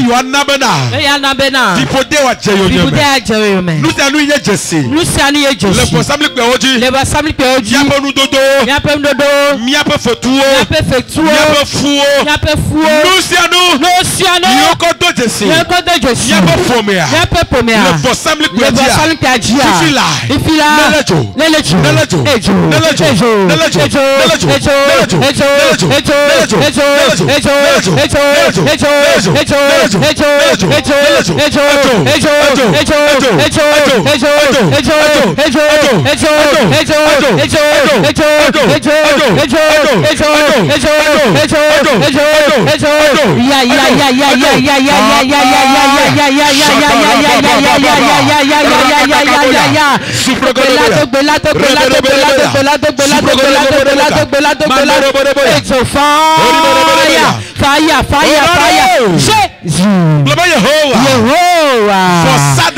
you are nabena dipode wa jeyonyeme nusianu ye jesi le for Samle Kweoji yaponu dodo miape fotuo miape fuo nusianu yokodo jesi yape pomea le for Samle Kweoji ifila nelejo Fire. For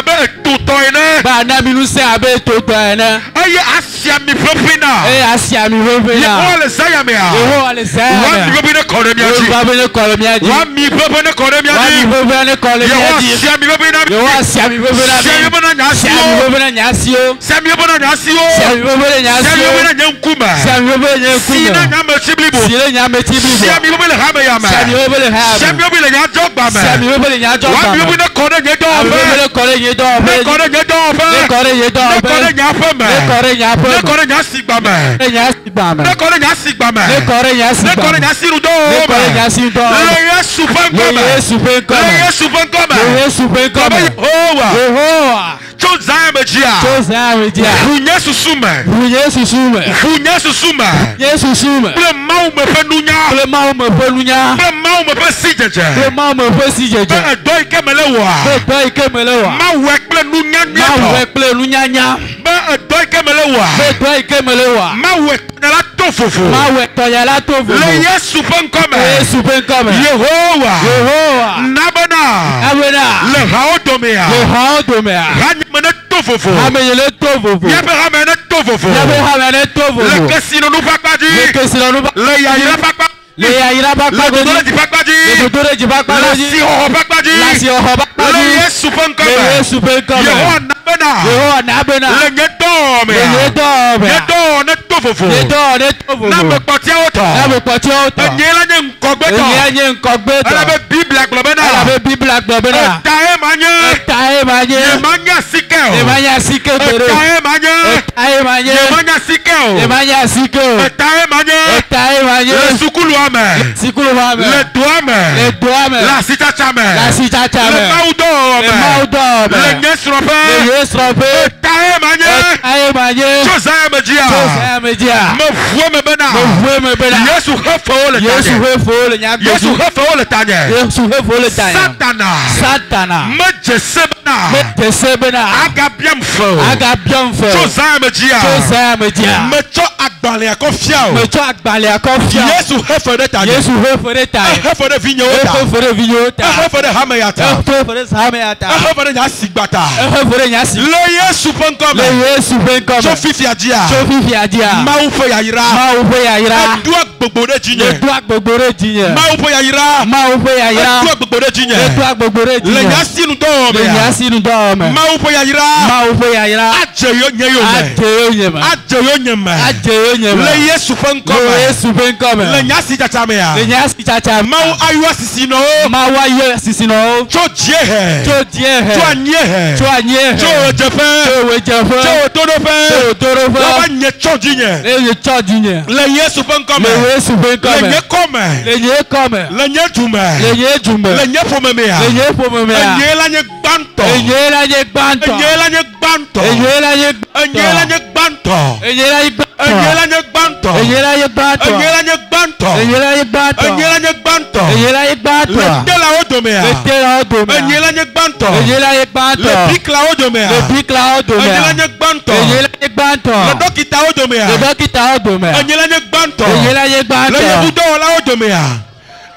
abe tutoine. Ba na mi nu se abe tutoine. Aye asia mi propina. Asia mi propina. Yehowa le saya me a. Yehowa le saya me a. Wa mi propina kore mi aji. Wa mi kore mi aji. Wa mi propina kore mi aji. Wa mi propina kore mi aji. Yehowa asia mi propina. Yehowa asia mi propina. Sia mi propina nyasio. Sia mi propina nyasio. Sia mi propina nyasio. Sia mi propina nyasio. Sia mi propina nyankuma. Sia mi propina nyankuma. Sina nyame tiblibo. Sina nyame tiblibo. Sia mi propina hame yama. Sia mi propina hame. Sia mi propina nyajogba me. Sia mi propina nyajogba me. Wa mi propina kore nyedo. Wa mi propina kore nyedo. Ne kore nyedo. Ne kore nyedo. Ne kore nyafe me. Ne kore nyafe me. Ne kore nyasigba me. Ne nyasigba me. Ne kore nyasigba me. Ne kore nyasigba me. Ne kore nyasirudo. Ne kore nyasirudo. Le Yesu penkome. Le Yesu penkome. Le Yesu penkome. Le Yesu penkome. Yehowa. Yehowa. Choza mejia. Choza mejia. Funye susume. Funye susume. Funye susume. Funye susume. Ple mau me penunya. Ple mau me penunya. Ple mau me pe sijeje. Ple mau me pe sijeje. Ple doi kemelewa. Ple doi kemelewa. Mau wek ple nunya nya. Mau wek ple nunya nya. Ple doi kemelewa. Ple doi kemelewa. Mau wek la tofufu. Mau wek la tofufu. Le Yesu penkome. Le Yesu penkome. Yehowa. Yehowa. Nabana. Abena. Le haodomea. Le haodomea. Ranyemene tofufu. Amenyele tofufu. Yabe ramene tofufu. Yabe ramene tofufu. Le kesino nou pakbaji. Le kesino nou pakbaji. Le yayira pakbaji. Le yayira pakbaji. Le dodore di pakbaji. Le dodore di pakbaji. La sihoho pakbaji. La sihoho pakbaji. Le Yesu penkome. Le Yesu penkome. Yehowa nabena. Yehowa nabena. Le nyedome. Le nyedome. Nyedone tofufu. Nyedone tofufu. Nambe kpoti oto. Nambe kpoti oto. Enyela nye nkogbeto. Enyela nye nkogbeto. Alabe Bible agbobena. Alabe Bible agbobena. Etae manye. Etae manye. Yemanya sikeo. Yemanya sikeo tere. Etae manye. Etae manye. Yemanya sikeo. Yemanya sikeo. Etae manye. Etae manye. Le sukulu ame. Sikulu ame. Le doame. Le doame. La sitachame. La sitachame. Le maudo ame. Le maudo ame. Le nyesrope. Le nyesrope. Etae manye. Etae manye. Josaya mejia. Josaya mejia. Me vue me bena. Me vue me bena. Yesu hefo le tanye. Yesu hefo le nyagbe. Yesu hefo le tanye. Yesu hefo le tanye. Satana. Satana. Me jesebena. Me jesebena. Agabiam fo. Agabiam fo. Josaya mejia. Josaya mejia. Me cho agbale akofia o. Me cho agbale akofia. Yesu hefo le tanye. Yesu hefo le tanye. Hefo le vinyota. Hefo le vinyota. Hefo le hameyata. Hefo le hameyata. Hefo le nyasigbata. Hefo le nyasigbata. Le Yesu penkome. Le Yesu penkome. Cho fifi adia. Cho fifi adia. Mawu fo yayira. Mawu fo yayira. Edu agbogbo de jinye. Edu agbogbo de jinye. Mawu fo yayira. Mawu fo yayira. Edu agbogbo de jinye. Edu agbogbo de jinye. Le nyasinu do me. Le nyasinu do me. Mawu fo yayira. Mawu fo yayira. Ajeyo nyeyo me. Ajeyo nyeme. Ajeyo nyeme. Ajeyo nyeme. Le Yesu penkome. Le Yesu penkome. Le nyasi chachame ya. Le nyasi chachame. Mawu ayu asisi no. Mawu ayu asisi no. Cho diehe. Cho diehe. Cho anyehe. Cho anyehe. Cho ojefe. Cho ojefe. Cho otodofe. Cho otodofe. Laba nye cho jinye. Le nye cho jinye. Le Yesu penkome. Le Yesu penkome. Le nye kome. Le nye kome. Le nye jume. Le nye jume. Le nye pomeme ya. Le nye pomeme ya. Enye la nye gbanto. Enye la nye gbanto. Enye la nye gbanto. Enye la nye gbanto. Enye la nye gbanto. Enye la nye gbanto. Enye la nye gbanto. Enye la nye gbanto. Enye la nye gbanto. Enye la nye gbanto. Enye la nye gbanto. Enye la nye gbanto. Le te la odome ya. Le te la odome ya. Enye la nye gbanto. Enye la nye gbanto. Le pik la odome ya. Le pik la odome ya. Enye la nye gbanto. Enye la nye gbanto. Le dokita odome ya. Le dokita odome ya. Enye la nye gbanto. Enye la nye gbanto. Le yebudo la odome ya.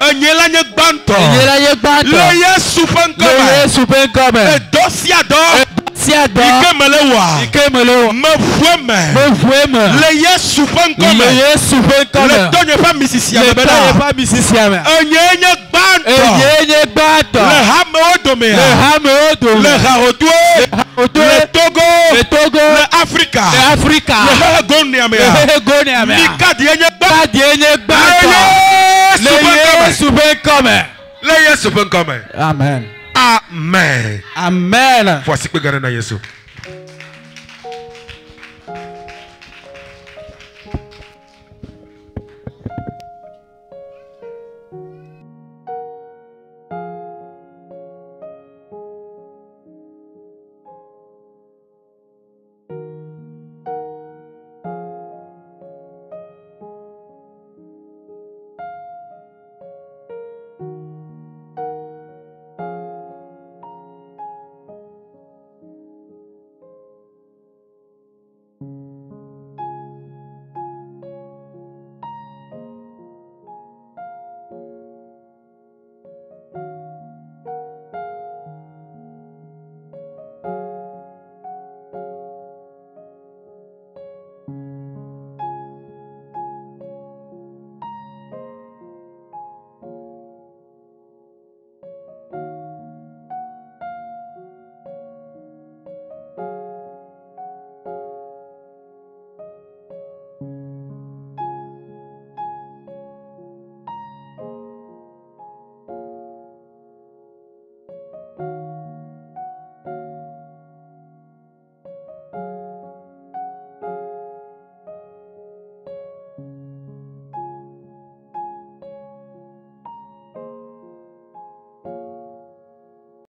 Enye la nye gbanto. Enye la nye gbanto. Le Yesu penkome. Le Yesu penkome. Edosi ado. Siado. Ikemelewa. Ikemelewa. Mevueme. Mevueme. Le Yesu penkome. Le Yesu penkome. Le donye pa misisi Le amebena. donye pa misisi ame. Enye gbanto. Enye gbanto. Le hame odome ya. Le hame odome. Le harodwe. Le harodwe. Le Togo. Le Togo. Le Afrika. Le Afrika. Le hegoni ame ya. Le hegoni ame ya. Mikadi enye gbanto. Mikadi enye gbanto. Le Yesu penkome. Le Yesu penkome. Amen. Amen. Amen. Voici que Ghana Yesu.